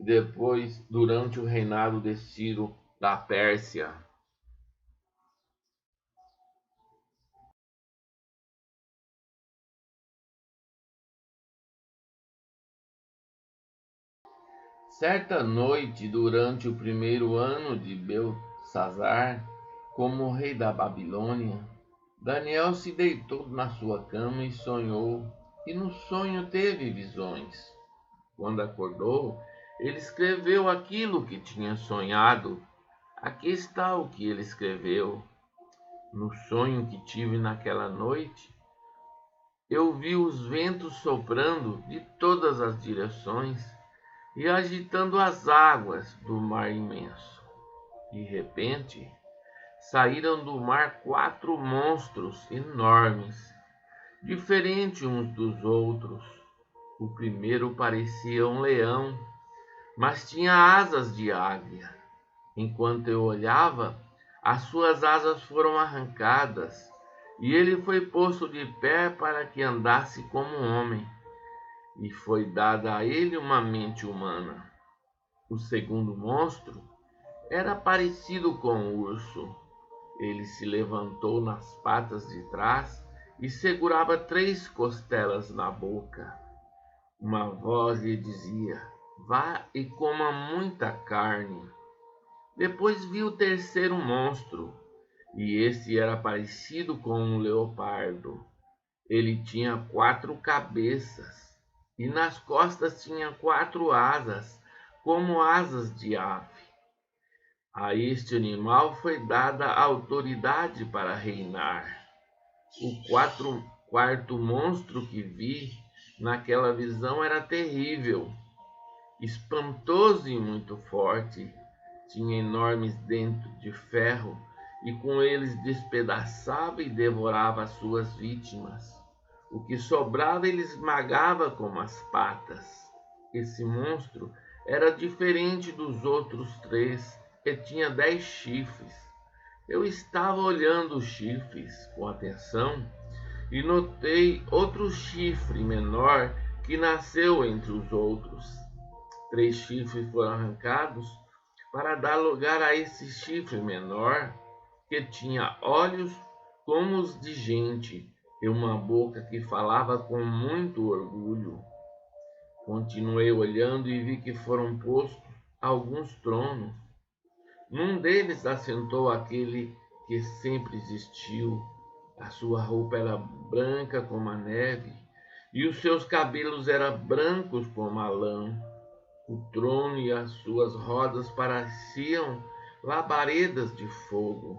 e depois durante o reinado de Ciro da Pérsia. Certa noite, durante o primeiro ano de Beltsazar, como rei da Babilônia, Daniel se deitou na sua cama e sonhou, e no sonho teve visões. Quando acordou, ele escreveu aquilo que tinha sonhado. Aqui está o que ele escreveu. No sonho que tive naquela noite, eu vi os ventos soprando de todas as direções e agitando as águas do mar imenso. De repente, saíram do mar 4 monstros enormes, diferentes uns dos outros. O primeiro parecia um leão, mas tinha asas de águia. Enquanto eu olhava, as suas asas foram arrancadas, e ele foi posto de pé para que andasse como um homem, e foi dada a ele uma mente humana. O segundo monstro era parecido com um urso. Ele se levantou nas patas de trás e segurava 3 costelas na boca. Uma voz lhe dizia: vá e coma muita carne. Depois vi o terceiro monstro, e esse era parecido com um leopardo. Ele tinha 4 cabeças, e nas costas tinha 4 asas, como asas de ave. A este animal foi dada a autoridade para reinar. O quarto monstro que vi naquela visão era terrível, espantoso e muito forte. Tinha enormes dentes de ferro e com eles despedaçava e devorava as suas vítimas. O que sobrava ele esmagava com as patas. Esse monstro era diferente dos outros 3, que tinha 10 chifres. Eu estava olhando os chifres com atenção e notei outro chifre menor que nasceu entre os outros. 3 chifres foram arrancados para dar lugar a esse chifre menor, que tinha olhos como os de gente e uma boca que falava com muito orgulho. Continuei olhando e vi que foram postos alguns tronos. Num deles assentou aquele que sempre existiu. A sua roupa era branca como a neve, e os seus cabelos eram brancos como a lã. O trono e as suas rodas pareciam labaredas de fogo,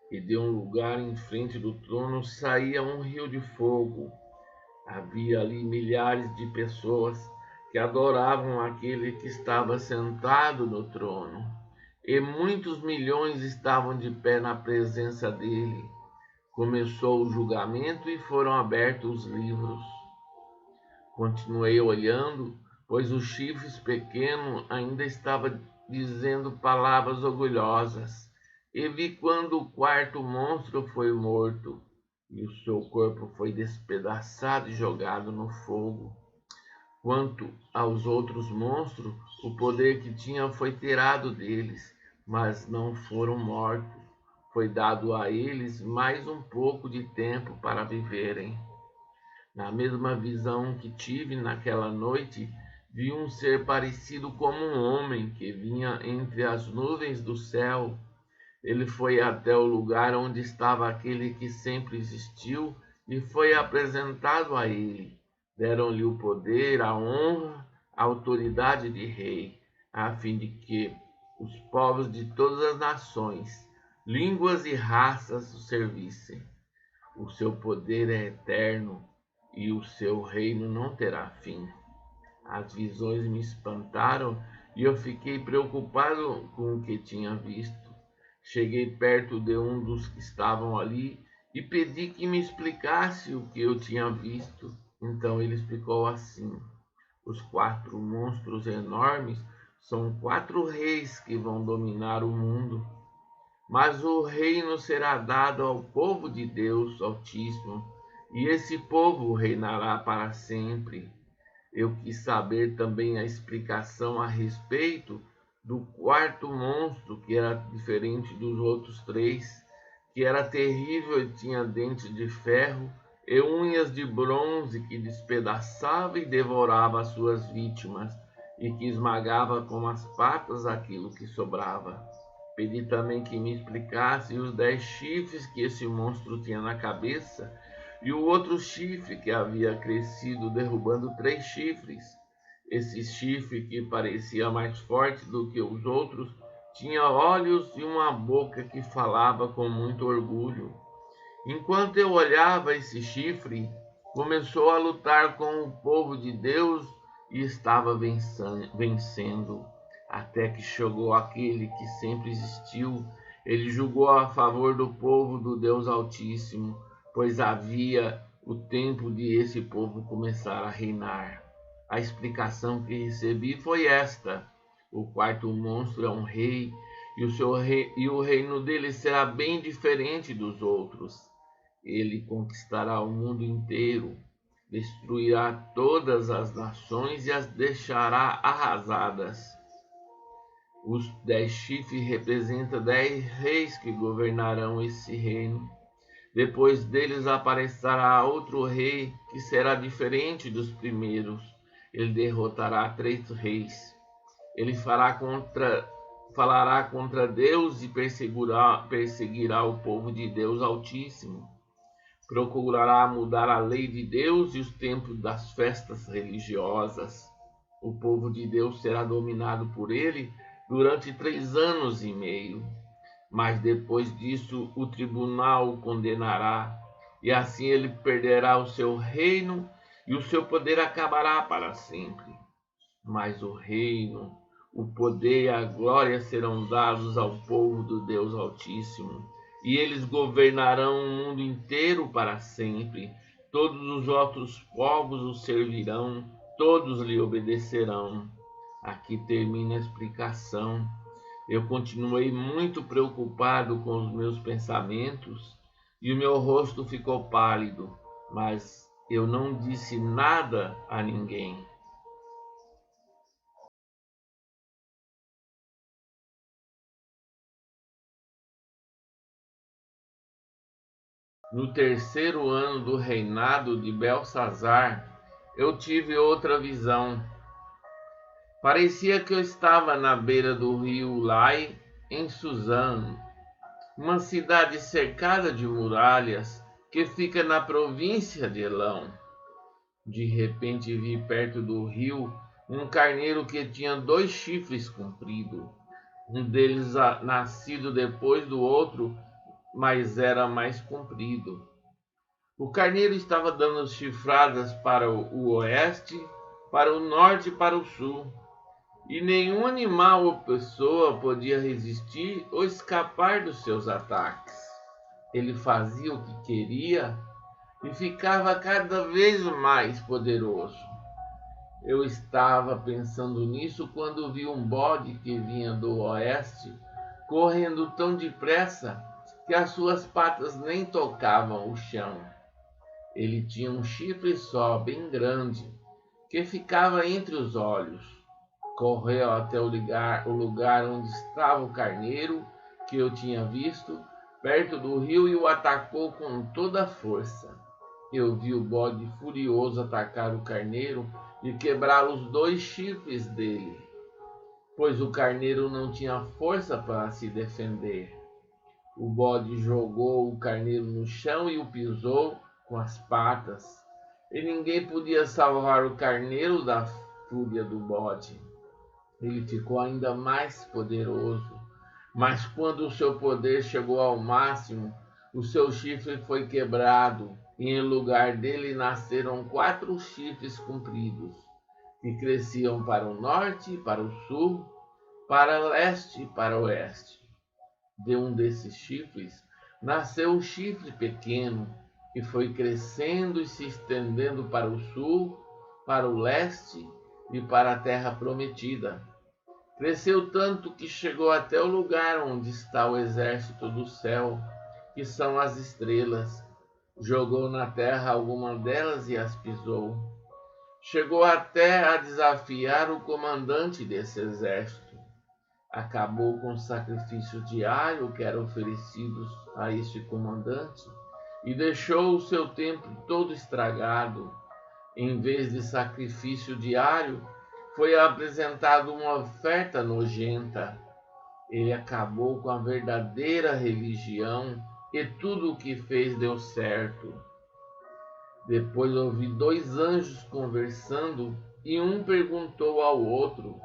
e de um lugar em frente do trono saía um rio de fogo. Havia ali milhares de pessoas que adoravam aquele que estava sentado no trono, e muitos milhões estavam de pé na presença dele. Começou o julgamento e foram abertos os livros. Continuei olhando, pois o chifre pequeno ainda estava dizendo palavras orgulhosas, e vi quando o quarto monstro foi morto, e o seu corpo foi despedaçado e jogado no fogo. Quanto aos outros monstros, o poder que tinham foi tirado deles, mas não foram mortos. Foi dado a eles mais um pouco de tempo para viverem. Na mesma visão que tive naquela noite, vi um ser parecido como um homem que vinha entre as nuvens do céu. Ele foi até o lugar onde estava aquele que sempre existiu e foi apresentado a ele. Deram-lhe o poder, a honra, a autoridade de rei, a fim de que os povos de todas as nações, línguas e raças o servissem. O seu poder é eterno e o seu reino não terá fim. As visões me espantaram e eu fiquei preocupado com o que tinha visto. Cheguei perto de um dos que estavam ali e pedi que me explicasse o que eu tinha visto. Então ele explicou assim: os 4 monstros enormes são 4 reis que vão dominar o mundo. Mas o reino será dado ao povo de Deus Altíssimo, e esse povo reinará para sempre. Eu quis saber também a explicação a respeito do quarto monstro, que era diferente dos outros 3, que era terrível e tinha dentes de ferro e unhas de bronze que despedaçava e devorava as suas vítimas. e que esmagava com as patas aquilo que sobrava. Pedi também que me explicasse os 10 chifres que esse monstro tinha na cabeça e o outro chifre que havia crescido, derrubando 3 chifres. Esse chifre, que parecia mais forte do que os outros, tinha olhos e uma boca que falava com muito orgulho. Enquanto eu olhava esse chifre, começou a lutar com o povo de Deus e estava vencendo, até que chegou aquele que sempre existiu. Ele julgou a favor do povo do Deus Altíssimo, pois havia o tempo de esse povo começar a reinar. A explicação que recebi foi esta: o quarto monstro é um rei, e o reino dele será bem diferente dos outros. Ele conquistará o mundo inteiro, destruirá todas as nações e as deixará arrasadas. Os 10 chifres representam 10 reis que governarão esse reino. Depois deles aparecerá outro rei que será diferente dos primeiros. Ele derrotará 3 reis. Ele falará contra Deus e perseguirá o povo de Deus Altíssimo. Procurará mudar a lei de Deus e os tempos das festas religiosas. O povo de Deus será dominado por ele durante 3 anos e meio. Mas depois disso o tribunal o condenará, e assim ele perderá o seu reino e o seu poder acabará para sempre. Mas o reino, o poder e a glória serão dados ao povo do Deus Altíssimo, e eles governarão o mundo inteiro para sempre. Todos os outros povos o servirão, todos lhe obedecerão. Aqui termina a explicação. Eu continuei muito preocupado com os meus pensamentos e o meu rosto ficou pálido, mas eu não disse nada a ninguém. No 3º ano do reinado de Belsazar, eu tive outra visão. Parecia que eu estava na beira do rio Lai, em Suzã, uma cidade cercada de muralhas que fica na província de Elão. De repente vi perto do rio um carneiro que tinha 2 chifres compridos, um deles nascido depois do outro, mas era mais comprido. O carneiro estava dando chifradas para o oeste, para o norte e para o sul, e nenhum animal ou pessoa podia resistir ou escapar dos seus ataques. Ele fazia o que queria e ficava cada vez mais poderoso. Eu estava pensando nisso quando vi um bode que vinha do oeste, correndo tão depressa que as suas patas nem tocavam o chão. Ele tinha um chifre só, bem grande, que ficava entre os olhos. Correu até o lugar onde estava o carneiro que eu tinha visto, perto do rio, e o atacou com toda a força. Eu vi o bode furioso atacar o carneiro e quebrar os 2 chifres dele, pois o carneiro não tinha força para se defender. O bode jogou o carneiro no chão e o pisou com as patas, e ninguém podia salvar o carneiro da fúria do bode. Ele ficou ainda mais poderoso, mas quando o seu poder chegou ao máximo, o seu chifre foi quebrado, e em lugar dele nasceram 4 chifres compridos, que cresciam para o norte, para o sul, para o leste e para o oeste. De um desses chifres nasceu um chifre pequeno, que foi crescendo e se estendendo para o sul, para o leste e para a terra prometida. Cresceu tanto que chegou até o lugar onde está o exército do céu, que são as estrelas. Jogou na terra alguma delas e as pisou. Chegou até a desafiar o comandante desse exército. Acabou com os sacrifícios diários que eram oferecidos a este comandante e deixou o seu templo todo estragado. Em vez de sacrifício diário, foi apresentada uma oferta nojenta. Ele acabou com a verdadeira religião e tudo o que fez deu certo. Depois ouvi dois anjos conversando e um perguntou ao outro: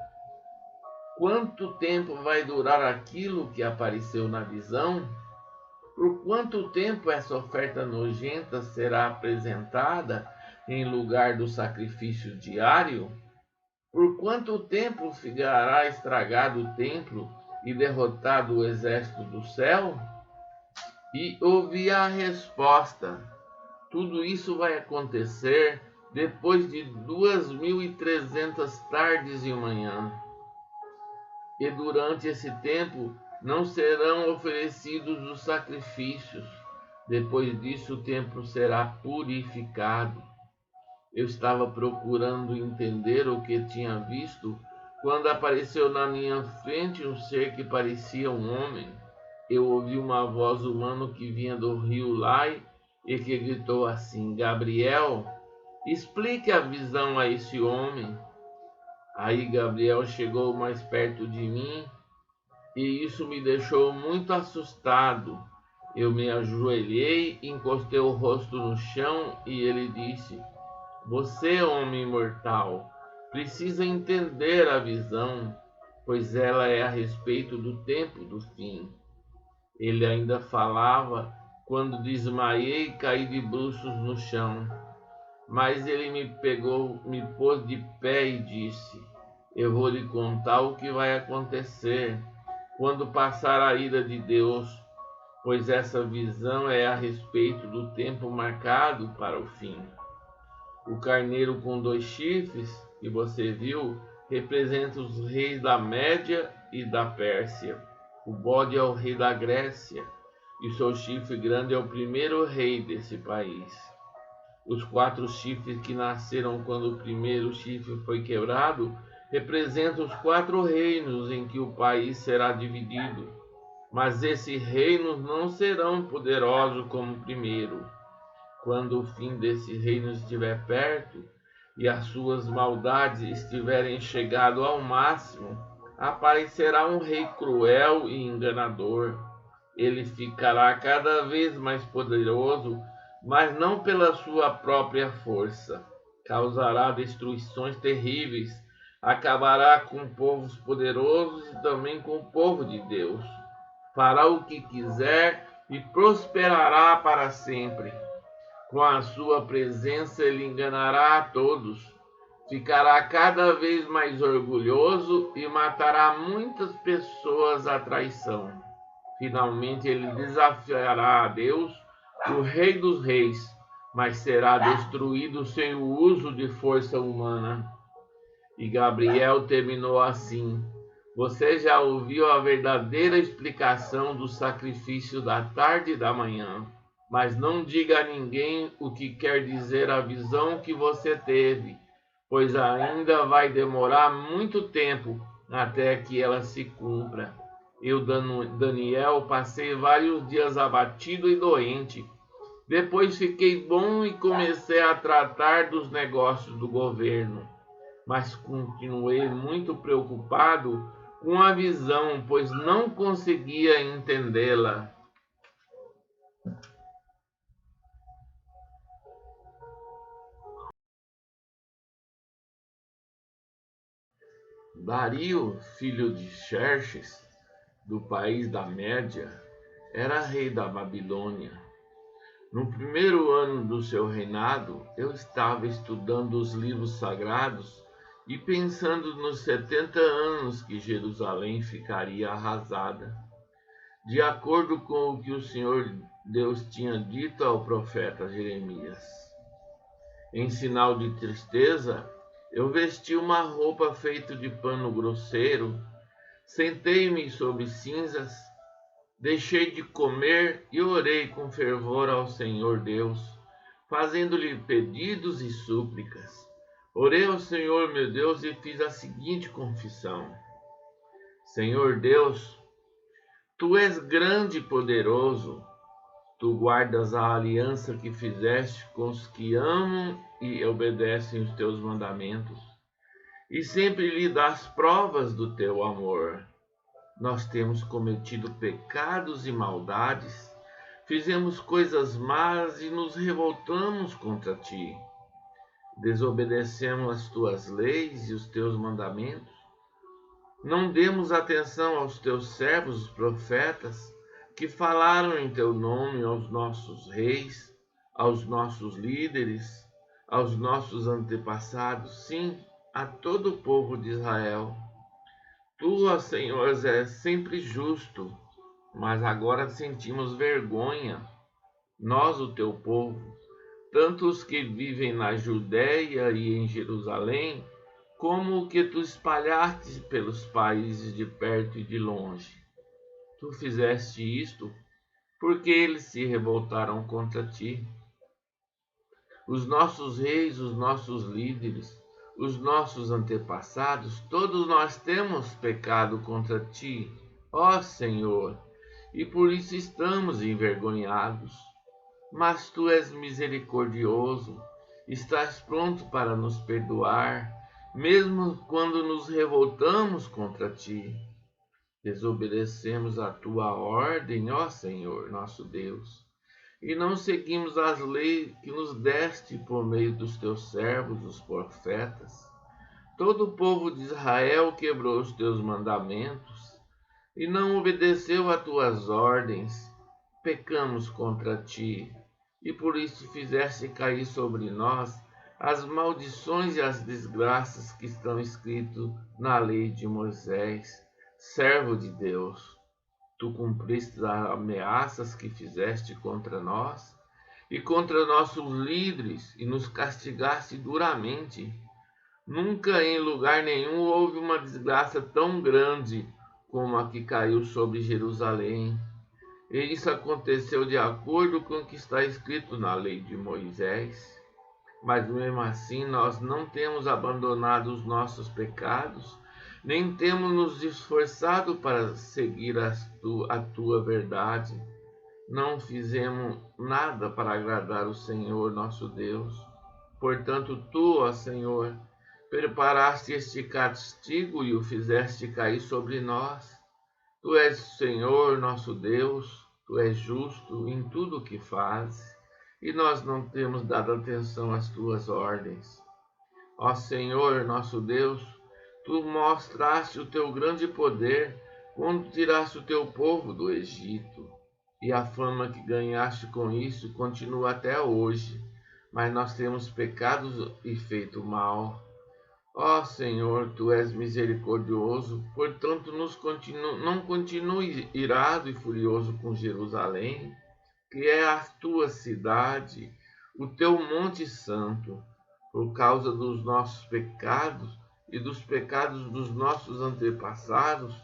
quanto tempo vai durar aquilo que apareceu na visão? Por quanto tempo essa oferta nojenta será apresentada em lugar do sacrifício diário? Por quanto tempo ficará estragado o templo e derrotado o exército do céu? E ouvi a resposta: tudo isso vai acontecer depois de 2300 tardes e manhã. E durante esse tempo não serão oferecidos os sacrifícios. Depois disso o templo será purificado. Eu estava procurando entender o que tinha visto quando apareceu na minha frente um ser que parecia um homem. Eu ouvi uma voz humana que vinha do rio Lai e que gritou assim: Gabriel, explique a visão a esse homem. Aí Gabriel chegou mais perto de mim e isso me deixou muito assustado. Eu me ajoelhei, encostei o rosto no chão e ele disse: você, homem mortal, precisa entender a visão, pois ela é a respeito do tempo do fim. Ele ainda falava quando desmaiei e caí de bruços no chão. Mas ele me pegou, me pôs de pé e disse: eu vou lhe contar o que vai acontecer quando passar a ira de Deus, pois essa visão é a respeito do tempo marcado para o fim. O carneiro com 2 chifres que você viu representa os reis da Média e da Pérsia. O bode é o rei da Grécia e seu chifre grande é o primeiro rei desse país. Os 4 chifres que nasceram quando o primeiro chifre foi quebrado representam os 4 reinos em que o país será dividido. Mas esses reinos não serão poderosos como o primeiro. Quando o fim desse reino estiver perto e as suas maldades estiverem chegado ao máximo, aparecerá um rei cruel e enganador. Ele ficará cada vez mais poderoso, mas não pela sua própria força. Causará destruições terríveis, acabará com povos poderosos e também com o povo de Deus. Fará o que quiser e prosperará para sempre. Com a sua presença ele enganará a todos, ficará cada vez mais orgulhoso e matará muitas pessoas à traição. Finalmente ele desafiará a Deus, o Rei dos Reis, mas será destruído sem o uso de força humana. E Gabriel terminou assim: você já ouviu a verdadeira explicação do sacrifício da tarde e da manhã. Mas não diga a ninguém o que quer dizer a visão que você teve, pois ainda vai demorar muito tempo até que ela se cumpra. Eu, Daniel, passei vários dias abatido e doente. Depois fiquei bom e comecei a tratar dos negócios do governo. Mas continuei muito preocupado com a visão, pois não conseguia entendê-la. Dario, filho de Xerxes, do país da Média, era rei da Babilônia. No primeiro ano do seu reinado, eu estava estudando os livros sagrados e pensando nos 70 anos que Jerusalém ficaria arrasada, de acordo com o que o Senhor Deus tinha dito ao profeta Jeremias. Em sinal de tristeza, eu vesti uma roupa feita de pano grosseiro, sentei-me sobre cinzas, deixei de comer e orei com fervor ao Senhor Deus, fazendo-lhe pedidos e súplicas. Orei ao Senhor meu Deus e fiz a seguinte confissão: Senhor Deus, Tu és grande e poderoso, Tu guardas a aliança que fizeste com os que amam e obedecem os Teus mandamentos. e sempre lhe dás provas do teu amor. Nós temos cometido pecados e maldades, fizemos coisas más e nos revoltamos contra ti. Desobedecemos as tuas leis e os teus mandamentos. Não demos atenção aos teus servos, os profetas, que falaram em teu nome aos nossos reis, aos nossos líderes, aos nossos antepassados, sim, a todo o povo de Israel. Tu, ó Senhor, és sempre justo, mas agora sentimos vergonha, nós, o teu povo, tanto os que vivem na Judéia e em Jerusalém, como o que tu espalhaste pelos países de perto e de longe. Tu fizeste isto porque eles se revoltaram contra ti. Os nossos reis, os nossos líderes, os nossos antepassados, todos nós temos pecado contra ti, ó Senhor, e por isso estamos envergonhados. Mas tu és misericordioso, estás pronto para nos perdoar, mesmo quando nos revoltamos contra ti. Desobedecemos a tua ordem, ó Senhor, nosso Deus, e não seguimos as leis que nos deste por meio dos teus servos, os profetas. Todo o povo de Israel quebrou os teus mandamentos e não obedeceu a tuas ordens. Pecamos contra ti, e por isso fizeste cair sobre nós as maldições e as desgraças que estão escritas na lei de Moisés, servo de Deus. Tu cumpriste as ameaças que fizeste contra nós e contra nossos líderes, e nos castigaste duramente. Nunca em lugar nenhum houve uma desgraça tão grande como a que caiu sobre Jerusalém. E isso aconteceu de acordo com o que está escrito na lei de Moisés. Mas mesmo assim nós não temos abandonado os nossos pecados, nem temos nos esforçado para seguir a tua verdade. Não fizemos nada para agradar o Senhor nosso Deus. Portanto, tu, ó Senhor, preparaste este castigo e o fizeste cair sobre nós. Tu és Senhor nosso Deus, tu és justo em tudo o que fazes, e nós não temos dado atenção às tuas ordens. Ó Senhor nosso Deus, tu mostraste o teu grande poder quando tiraste o teu povo do Egito, e a fama que ganhaste com isso continua até hoje, mas nós temos pecado e feito mal. Ó Senhor, tu és misericordioso, portanto não continue irado e furioso com Jerusalém, que é a tua cidade, o teu monte santo, por causa dos nossos pecados e dos pecados dos nossos antepassados.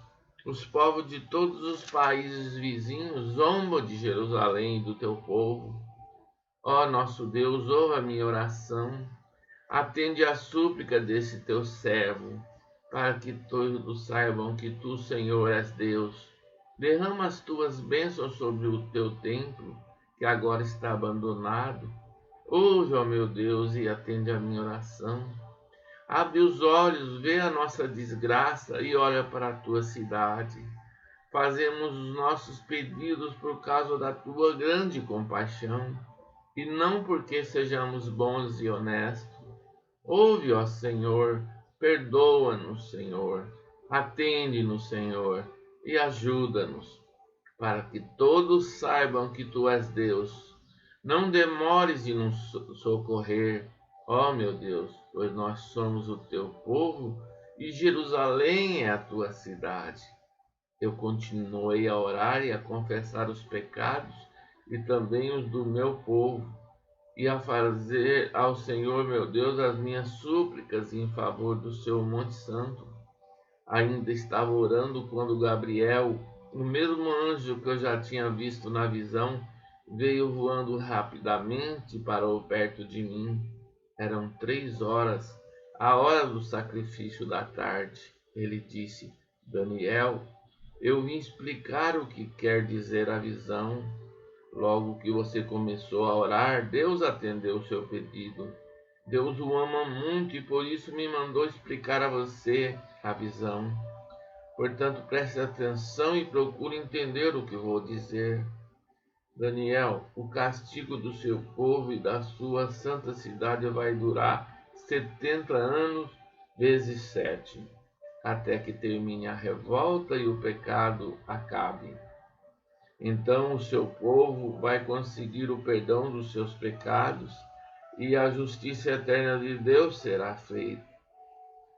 Os povos de todos os países vizinhos zombam de Jerusalém e do teu povo. Ó nosso Deus, ouve a minha oração. Atende à súplica desse teu servo, para que todos saibam que tu, Senhor, és Deus. Derrama as tuas bênçãos sobre o teu templo, que agora está abandonado. Ouve, ó meu Deus, e atende à minha oração. Abre os olhos, vê a nossa desgraça e olha para a tua cidade. Fazemos os nossos pedidos por causa da tua grande compaixão, e não porque sejamos bons e honestos. Ouve, ó Senhor, perdoa-nos, Senhor, atende-nos, Senhor, e ajuda-nos, para que todos saibam que tu és Deus. Não demores em nos socorrer, ó meu Deus, pois nós somos o teu povo e Jerusalém é a tua cidade. Eu continuei a orar e a confessar os pecados e também os do meu povo, e a fazer ao Senhor meu Deus as minhas súplicas em favor do seu Monte Santo. Ainda estava orando quando Gabriel, o mesmo anjo que eu já tinha visto na visão, veio voando rapidamente para perto de mim. Eram 3 horas, a hora do sacrifício da tarde. Ele disse: Daniel, eu vim explicar o que quer dizer a visão. Logo que você começou a orar, Deus atendeu o seu pedido. Deus o ama muito e por isso me mandou explicar a você a visão. Portanto, preste atenção e procure entender o que vou dizer. Daniel, o castigo do seu povo e da sua santa cidade vai durar 70 anos vezes 7, até que termine a revolta e o pecado acabe. Então o seu povo vai conseguir o perdão dos seus pecados e a justiça eterna de Deus será feita.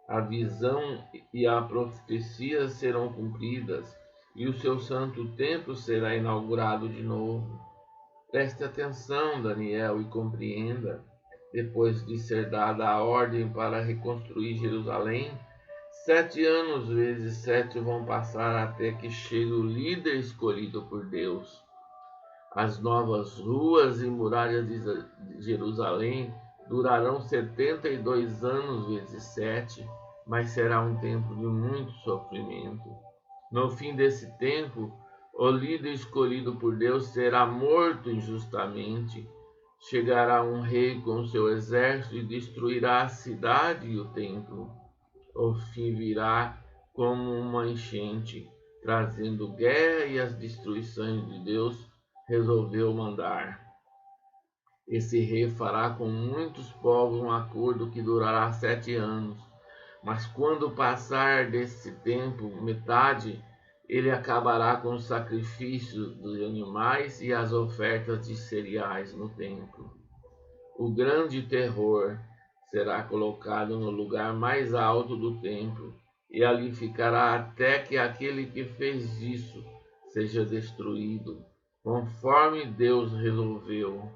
A visão e a profecia serão cumpridas e o seu santo templo será inaugurado de novo. Preste atenção, Daniel, e compreenda. Depois de ser dada a ordem para reconstruir Jerusalém, 7 anos vezes 7 vão passar até que chegue o líder escolhido por Deus. As novas ruas e muralhas de Jerusalém durarão 72 anos vezes 7, mas será um tempo de muito sofrimento. No fim desse tempo, o líder escolhido por Deus será morto injustamente. Chegará um rei com seu exército e destruirá a cidade e o templo. O fim virá como uma enchente, trazendo guerra e as destruições de Deus resolveu mandar. Esse rei fará com muitos povos um acordo que durará 7 anos, mas quando passar desse tempo, metade, ele acabará com o sacrifício dos animais e as ofertas de cereais no templo. O grande terror será colocado no lugar mais alto do templo, e ali ficará até que aquele que fez isso seja destruído, conforme Deus resolveu.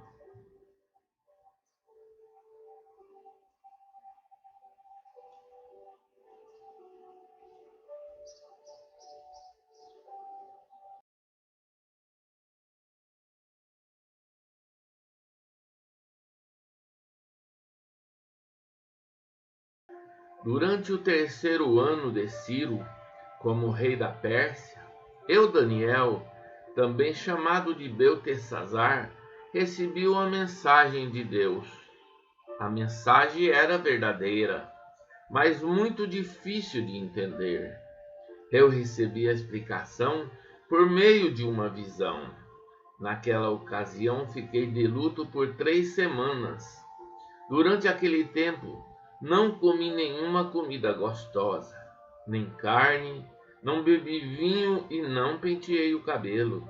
Durante o 3º ano de Ciro, como rei da Pérsia, eu, Daniel, também chamado de Beltesazar, recebi uma mensagem de Deus. A mensagem era verdadeira, mas muito difícil de entender. Eu recebi a explicação por meio de uma visão. Naquela ocasião, fiquei de luto por 3 semanas. Durante aquele tempo, não comi nenhuma comida gostosa, nem carne, não bebi vinho e não penteei o cabelo.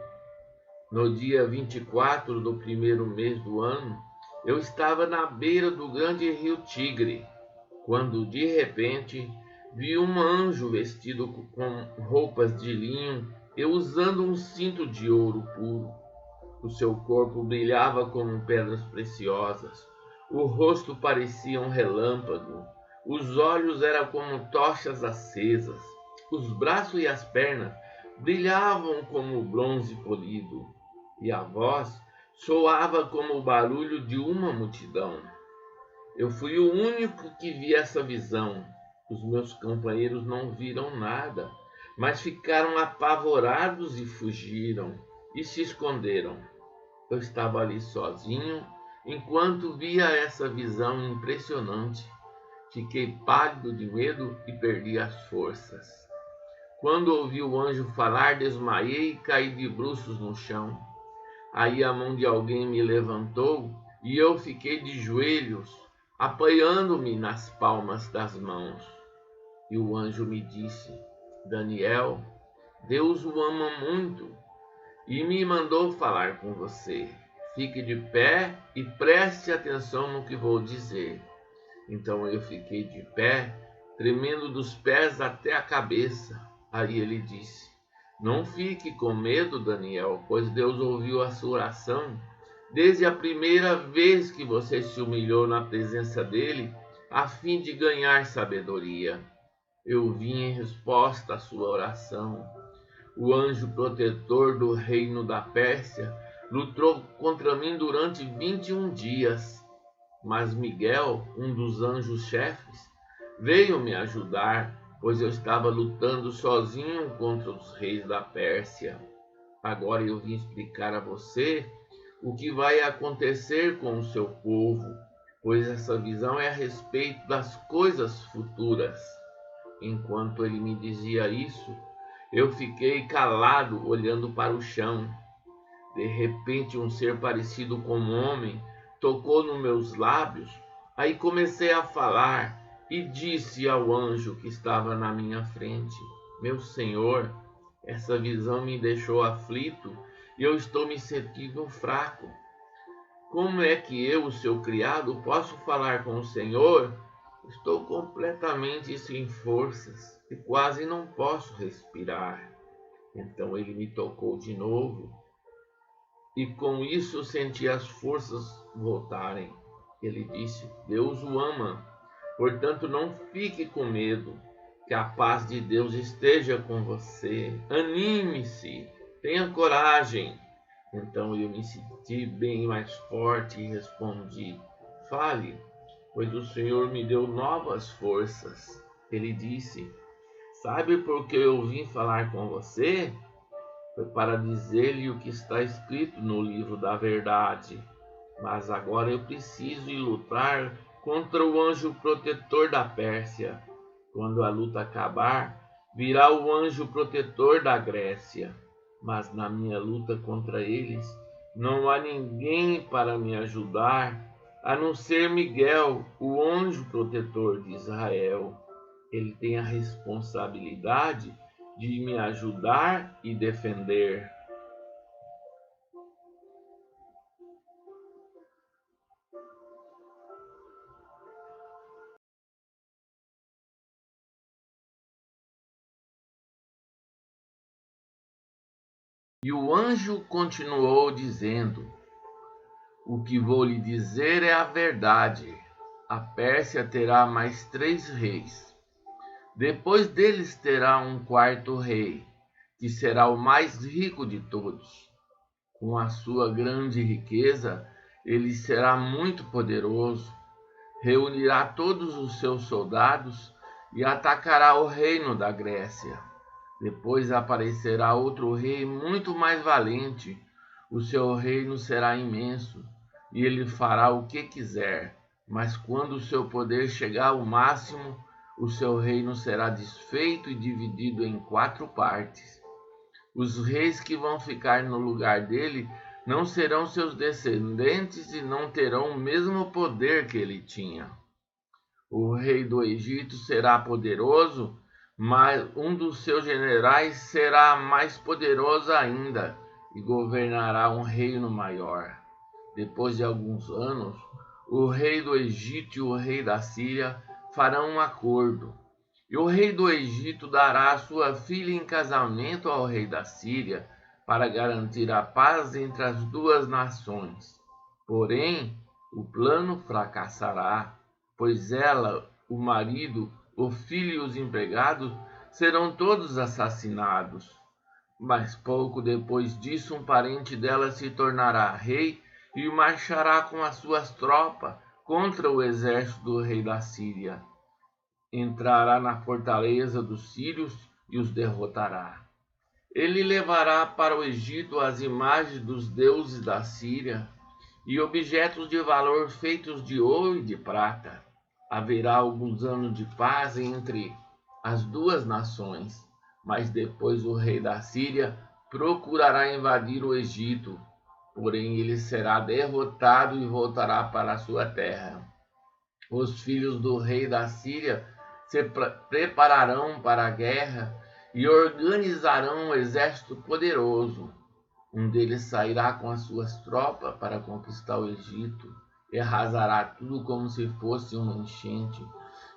No dia 24 do 1º mês do ano, eu estava na beira do grande rio Tigre, quando de repente vi um anjo vestido com roupas de linho e usando um cinto de ouro puro. O seu corpo brilhava como pedras preciosas. O rosto parecia um relâmpago. Os olhos eram como tochas acesas. Os braços e as pernas brilhavam como bronze polido. E a voz soava como o barulho de uma multidão. Eu fui o único que vi essa visão. Os meus companheiros não viram nada, mas ficaram apavorados e fugiram e se esconderam. Eu estava ali sozinho enquanto via essa visão impressionante. Fiquei pálido de medo e perdi as forças. Quando ouvi o anjo falar, desmaiei e caí de bruços no chão. Aí a mão de alguém me levantou e eu fiquei de joelhos, apoiando-me nas palmas das mãos. E o anjo me disse: Daniel, Deus o ama muito e me mandou falar com você. Fique de pé e preste atenção no que vou dizer. Então eu fiquei de pé, tremendo dos pés até a cabeça. Aí ele disse: Não fique com medo, Daniel, pois Deus ouviu a sua oração desde a primeira vez que você se humilhou na presença dele, a fim de ganhar sabedoria. Eu vim em resposta à sua oração. O anjo protetor do reino da Pérsia lutou contra mim durante 21 dias. Mas Miguel, um dos anjos-chefes, veio me ajudar, pois eu estava lutando sozinho contra os reis da Pérsia. Agora eu vim explicar a você o que vai acontecer com o seu povo. pois essa visão é a respeito das coisas futuras. Enquanto ele me dizia isso, eu fiquei calado, olhando para o chão. De repente, um ser parecido com um homem tocou nos meus lábios. Aí comecei a falar e disse ao anjo que estava na minha frente: Meu Senhor, essa visão me deixou aflito e eu estou me sentindo fraco. Como é que eu, o seu criado, posso falar com o Senhor? Estou completamente sem forças e quase não posso respirar. Então ele me tocou de novo e com isso senti as forças voltarem. Ele disse: Deus o ama, portanto não fique com medo, que a paz de Deus esteja com você. Anime-se, tenha coragem. Então eu me senti bem mais forte e respondi: Fale, pois o Senhor me deu novas forças. Ele disse: Sabe por que eu vim falar com você? Foi para dizer-lhe o que está escrito no livro da verdade. Mas agora eu preciso ir lutar contra o anjo protetor da Pérsia. Quando a luta acabar, virá o anjo protetor da Grécia. Mas na minha luta contra eles, não há ninguém para me ajudar, a não ser Miguel, o anjo protetor de Israel. Ele tem a responsabilidade de me ajudar e defender. E o anjo continuou dizendo: O que vou lhe dizer é a verdade. A Pérsia terá mais 3 reis. Depois deles terá um quarto rei, que será o mais rico de todos. Com a sua grande riqueza, ele será muito poderoso, reunirá todos os seus soldados e atacará o reino da Grécia. Depois aparecerá outro rei muito mais valente. O seu reino será imenso e ele fará o que quiser. Mas quando o seu poder chegar ao máximo, o seu reino será desfeito e dividido em 4 partes. Os reis que vão ficar no lugar dele não serão seus descendentes e não terão o mesmo poder que ele tinha. O rei do Egito será poderoso, mas um dos seus generais será mais poderoso ainda e governará um reino maior. Depois de alguns anos, o rei do Egito e o rei da Síria farão um acordo. E o rei do Egito dará a sua filha em casamento ao rei da Síria para garantir a paz entre as 2 nações. Porém, o plano fracassará, pois ela, o marido, o filho e os empregados serão todos assassinados. Mas pouco depois disso, um parente dela se tornará rei e marchará com as suas tropas contra o exército do rei da Síria. Entrará na fortaleza dos sírios e os derrotará. Ele levará para o Egito as imagens dos deuses da Síria e objetos de valor feitos de ouro e de prata. Haverá alguns anos de paz entre as 2 nações, mas depois o rei da Síria procurará invadir o Egito, porém ele será derrotado e voltará para a sua terra. Os filhos do rei da Síria se prepararão para a guerra e organizarão um exército poderoso. Um deles sairá com as suas tropas para conquistar o Egito e arrasará tudo como se fosse uma enchente.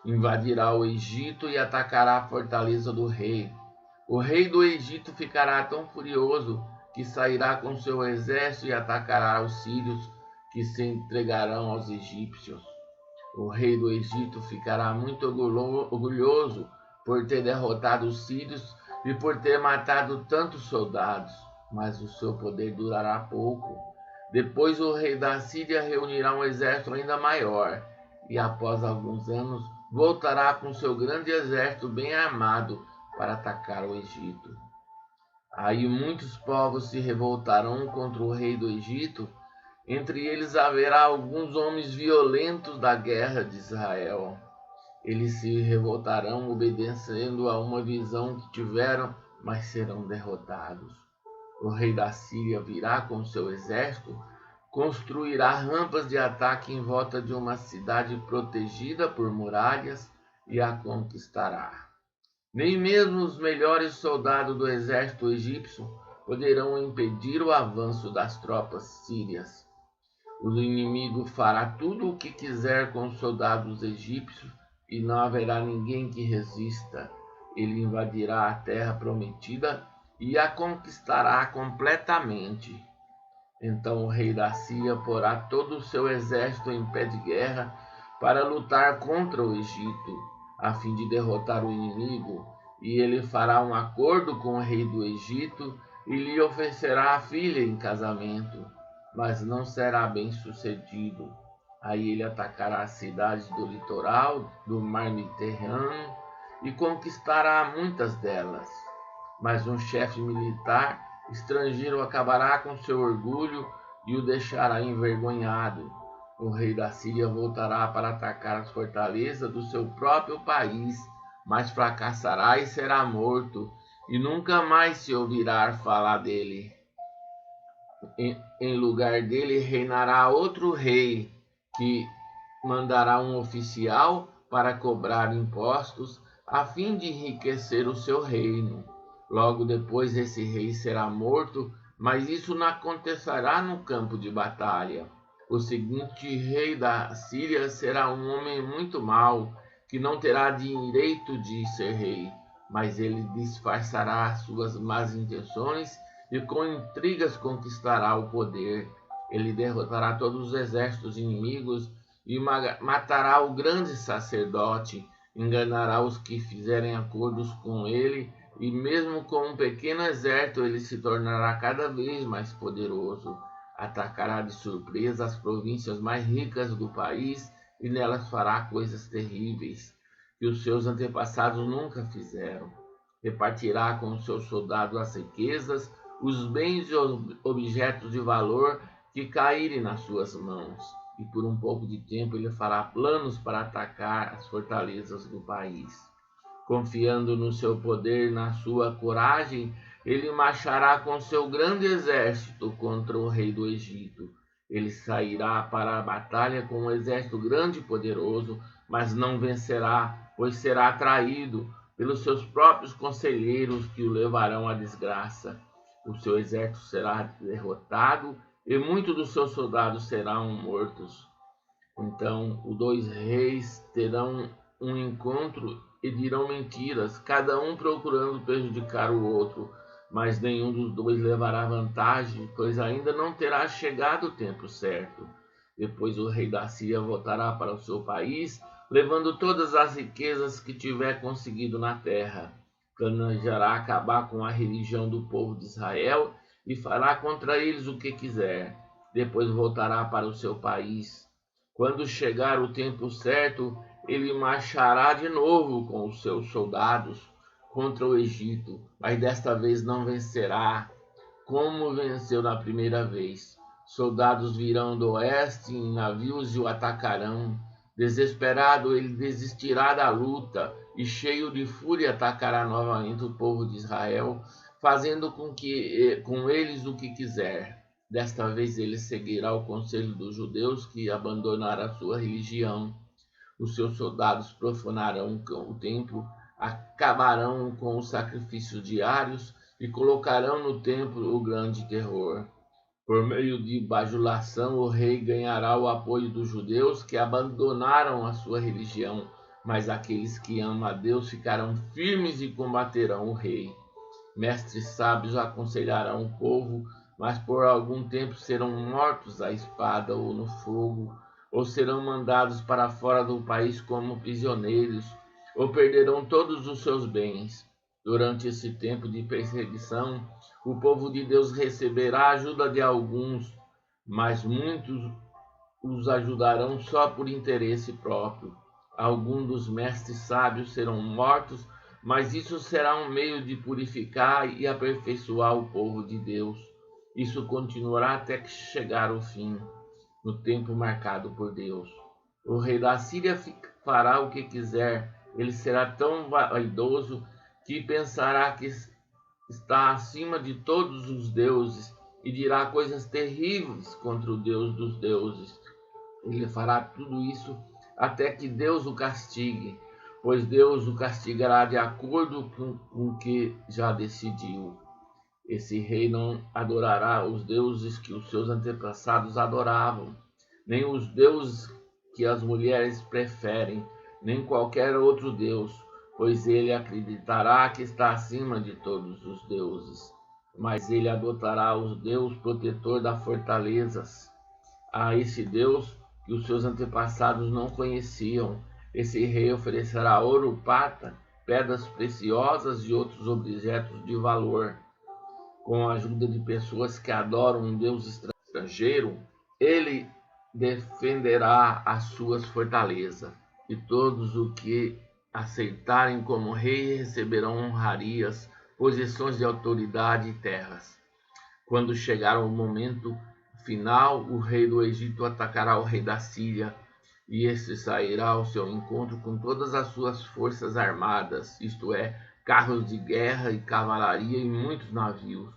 Invadirá o Egito e atacará a fortaleza do rei. O rei do Egito ficará tão furioso que sairá com seu exército e atacará os sírios, que se entregarão aos egípcios. O rei do Egito ficará muito orgulhoso por ter derrotado os sírios e por ter matado tantos soldados, mas o seu poder durará pouco. Depois o rei da Síria reunirá um exército ainda maior e após alguns anos voltará com seu grande exército bem armado para atacar o Egito. Aí muitos povos se revoltarão contra o rei do Egito Entre eles haverá alguns homens violentos da guerra de Israel. Eles se revoltarão obedecendo a uma visão que tiveram, mas serão derrotados. O rei da Síria virá com seu exército, construirá rampas de ataque em volta de uma cidade protegida por muralhas e a conquistará. Nem mesmo os melhores soldados do exército egípcio poderão impedir o avanço das tropas sírias. O inimigo fará tudo o que quiser com os soldados egípcios e não haverá ninguém que resista. Ele invadirá a terra prometida e a conquistará completamente. Então o rei da Síria porá todo o seu exército em pé de guerra para lutar contra o Egito, a fim de derrotar o inimigo, e ele fará um acordo com o rei do Egito e lhe oferecerá a filha em casamento, mas não será bem sucedido. Aí ele atacará as cidades do litoral do mar Mediterrâneo e conquistará muitas delas. Mas um chefe militar estrangeiro acabará com seu orgulho e o deixará envergonhado. O rei da Síria voltará para atacar as fortalezas do seu próprio país, mas fracassará e será morto, e nunca mais se ouvirá falar dele. Em lugar dele reinará outro rei, que mandará um oficial para cobrar impostos, a fim de enriquecer o seu reino. Logo depois esse rei será morto, mas isso não acontecerá no campo de batalha. O seguinte rei da Síria será um homem muito mau, que não terá direito de ser rei, mas ele disfarçará suas más intenções e com intrigas conquistará o poder. Ele derrotará todos os exércitos inimigos e matará o grande sacerdote, enganará os que fizerem acordos com ele, e mesmo com um pequeno exército ele se tornará cada vez mais poderoso. Atacará de surpresa as províncias mais ricas do país e nelas fará coisas terríveis que os seus antepassados nunca fizeram. Repartirá com os seus soldados as riquezas, os bens e objetos de valor que caírem nas suas mãos, e por um pouco de tempo ele fará planos para atacar as fortalezas do país. Confiando no seu poder e na sua coragem, ele marchará com seu grande exército contra o rei do Egito. Ele sairá para a batalha com um exército grande e poderoso, mas não vencerá, pois será traído pelos seus próprios conselheiros, que o levarão à desgraça. O seu exército será derrotado e muitos dos seus soldados serão mortos. Então os dois reis terão um encontro e dirão mentiras, cada um procurando prejudicar o outro, mas nenhum dos dois levará vantagem, pois ainda não terá chegado o tempo certo. Depois o rei da Síria voltará para o seu país, levando todas as riquezas que tiver conseguido na terra. Planejará acabar com a religião do povo de Israel e fará contra eles o que quiser. Depois voltará para o seu país. Quando chegar o tempo certo, ele marchará de novo com os seus soldados contra o Egito, mas desta vez não vencerá, como venceu na primeira vez. Soldados virão do oeste em navios e o atacarão. Desesperado, ele desistirá da luta e, cheio de fúria, atacará novamente o povo de Israel, fazendo com eles o que quiser. Desta vez ele seguirá o conselho dos judeus, que abandonaram a sua religião. Os seus soldados profanarão o templo, acabarão com os sacrifícios diários e colocarão no templo o grande terror. Por meio de bajulação, o rei ganhará o apoio dos judeus, que abandonaram a sua religião, mas aqueles que amam a Deus ficarão firmes e combaterão o rei. Mestres sábios aconselharão o povo, mas por algum tempo serão mortos à espada ou no fogo, ou serão mandados para fora do país como prisioneiros, ou perderão todos os seus bens. Durante esse tempo de perseguição, o povo de Deus receberá a ajuda de alguns, mas muitos os ajudarão só por interesse próprio. Alguns dos mestres sábios serão mortos, mas isso será um meio de purificar e aperfeiçoar o povo de Deus. Isso continuará até que chegar o fim. no tempo marcado por Deus. O rei da Síria fará o que quiser. Ele será tão vaidoso que pensará que está acima de todos os deuses e dirá coisas terríveis contra o Deus dos deuses. Ele fará tudo isso até que Deus o castigue, pois Deus o castigará de acordo com o que já decidiu. Esse rei não adorará os deuses que os seus antepassados adoravam, nem os deuses que as mulheres preferem, nem qualquer outro deus, pois ele acreditará que está acima de todos os deuses. Mas ele adotará o Deus protetor das fortalezas, a esse Deus que os seus antepassados não conheciam. Esse rei oferecerá ouro, prata, pedras preciosas e outros objetos de valor. Com a ajuda de pessoas que adoram um Deus estrangeiro, ele defenderá as suas fortalezas, e todos os que aceitarem como rei receberão honrarias, posições de autoridade e terras. Quando chegar o momento final, o rei do Egito atacará o rei da Síria, e este sairá ao seu encontro com todas as suas forças armadas, isto é, carros de guerra e cavalaria e muitos navios.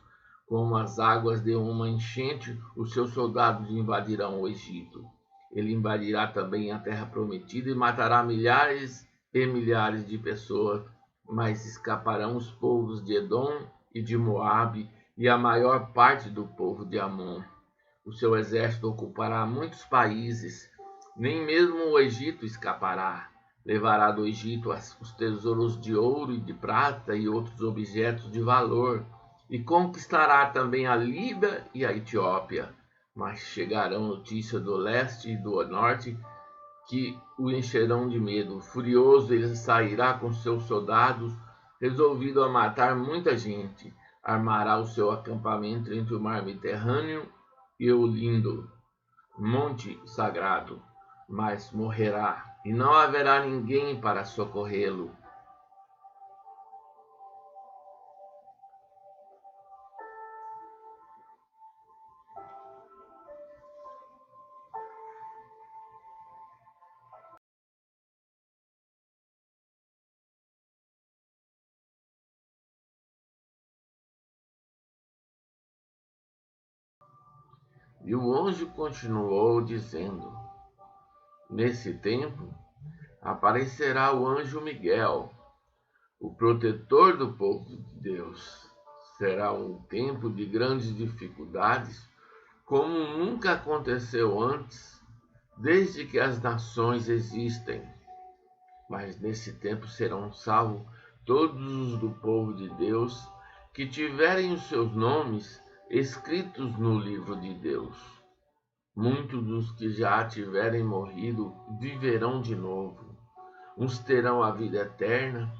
Como as águas de uma enchente, os seus soldados invadirão o Egito. Ele invadirá também a terra prometida e matará milhares e milhares de pessoas, mas escaparão os povos de Edom e de Moabe e a maior parte do povo de Amon. O seu exército ocupará muitos países, nem mesmo o Egito escapará. Levará do Egito os tesouros de ouro e de prata e outros objetos de valor, e conquistará também a Líbia e a Etiópia. Mas chegarão notícias do leste e do norte que o encherão de medo. Furioso, ele sairá com seus soldados, resolvido a matar muita gente. Armará o seu acampamento entre o mar Mediterrâneo e o lindo monte sagrado, mas morrerá, e não haverá ninguém para socorrê-lo. E o anjo continuou dizendo: Nesse tempo aparecerá o anjo Miguel, o protetor do povo de Deus. Será um tempo de grandes dificuldades, como nunca aconteceu antes, desde que as nações existem. Mas nesse tempo serão salvos todos os do povo de Deus que tiverem os seus nomes escritos no livro de Deus. Muitos dos que já tiverem morrido viverão de novo. Uns terão a vida eterna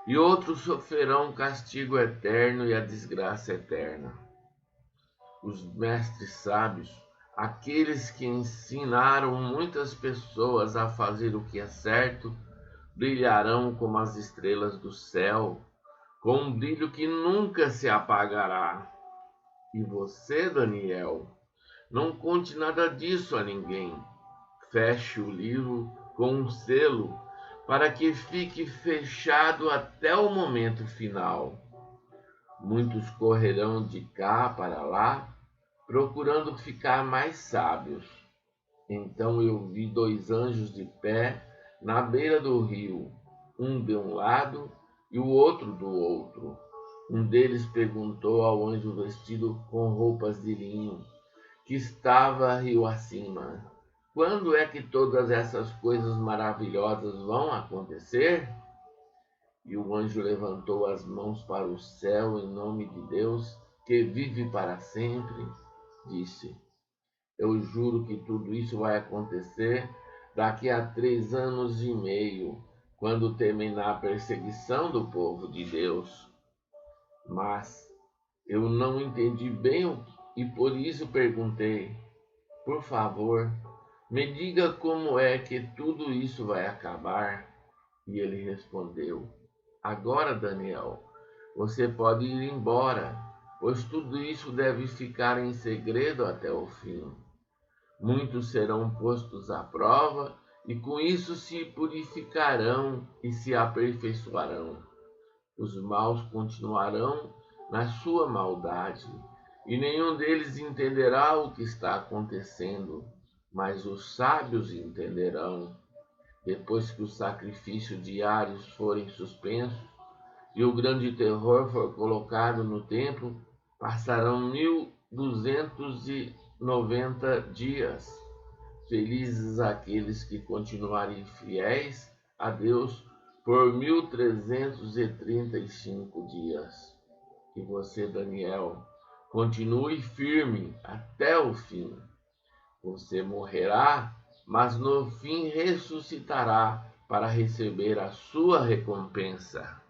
e outros sofrerão o castigo eterno e a desgraça eterna. Os mestres sábios, aqueles que ensinaram muitas pessoas a fazer o que é certo, brilharão como as estrelas do céu, com um brilho que nunca se apagará. E você, Daniel, não conte nada disso a ninguém. Feche o livro com um selo, para que fique fechado até o momento final. Muitos correrão de cá para lá, procurando ficar mais sábios. Então eu vi 2 anjos de pé na beira do rio, um de um lado e o outro do outro. Um deles perguntou ao anjo vestido com roupas de linho, que estava rio acima: quando é que todas essas coisas maravilhosas vão acontecer? E o anjo levantou as mãos para o céu em nome de Deus, que vive para sempre. Disse: eu juro que tudo isso vai acontecer daqui a 3 anos e meio, quando terminar a perseguição do povo de Deus. Mas eu não entendi bem e por isso perguntei: por favor, me diga como é que tudo isso vai acabar. E ele respondeu: agora, Daniel, você pode ir embora, pois tudo isso deve ficar em segredo até o fim. Muitos serão postos à prova e com isso se purificarão e se aperfeiçoarão. Os maus continuarão na sua maldade, e nenhum deles entenderá o que está acontecendo, mas os sábios entenderão. Depois que os sacrifícios diários forem suspensos e o grande terror for colocado no templo, passarão 1290 dias. Felizes aqueles que continuarem fiéis a Deus por 1335 dias. E você, Daniel, continue firme até o fim. Você morrerá, mas no fim ressuscitará para receber a sua recompensa.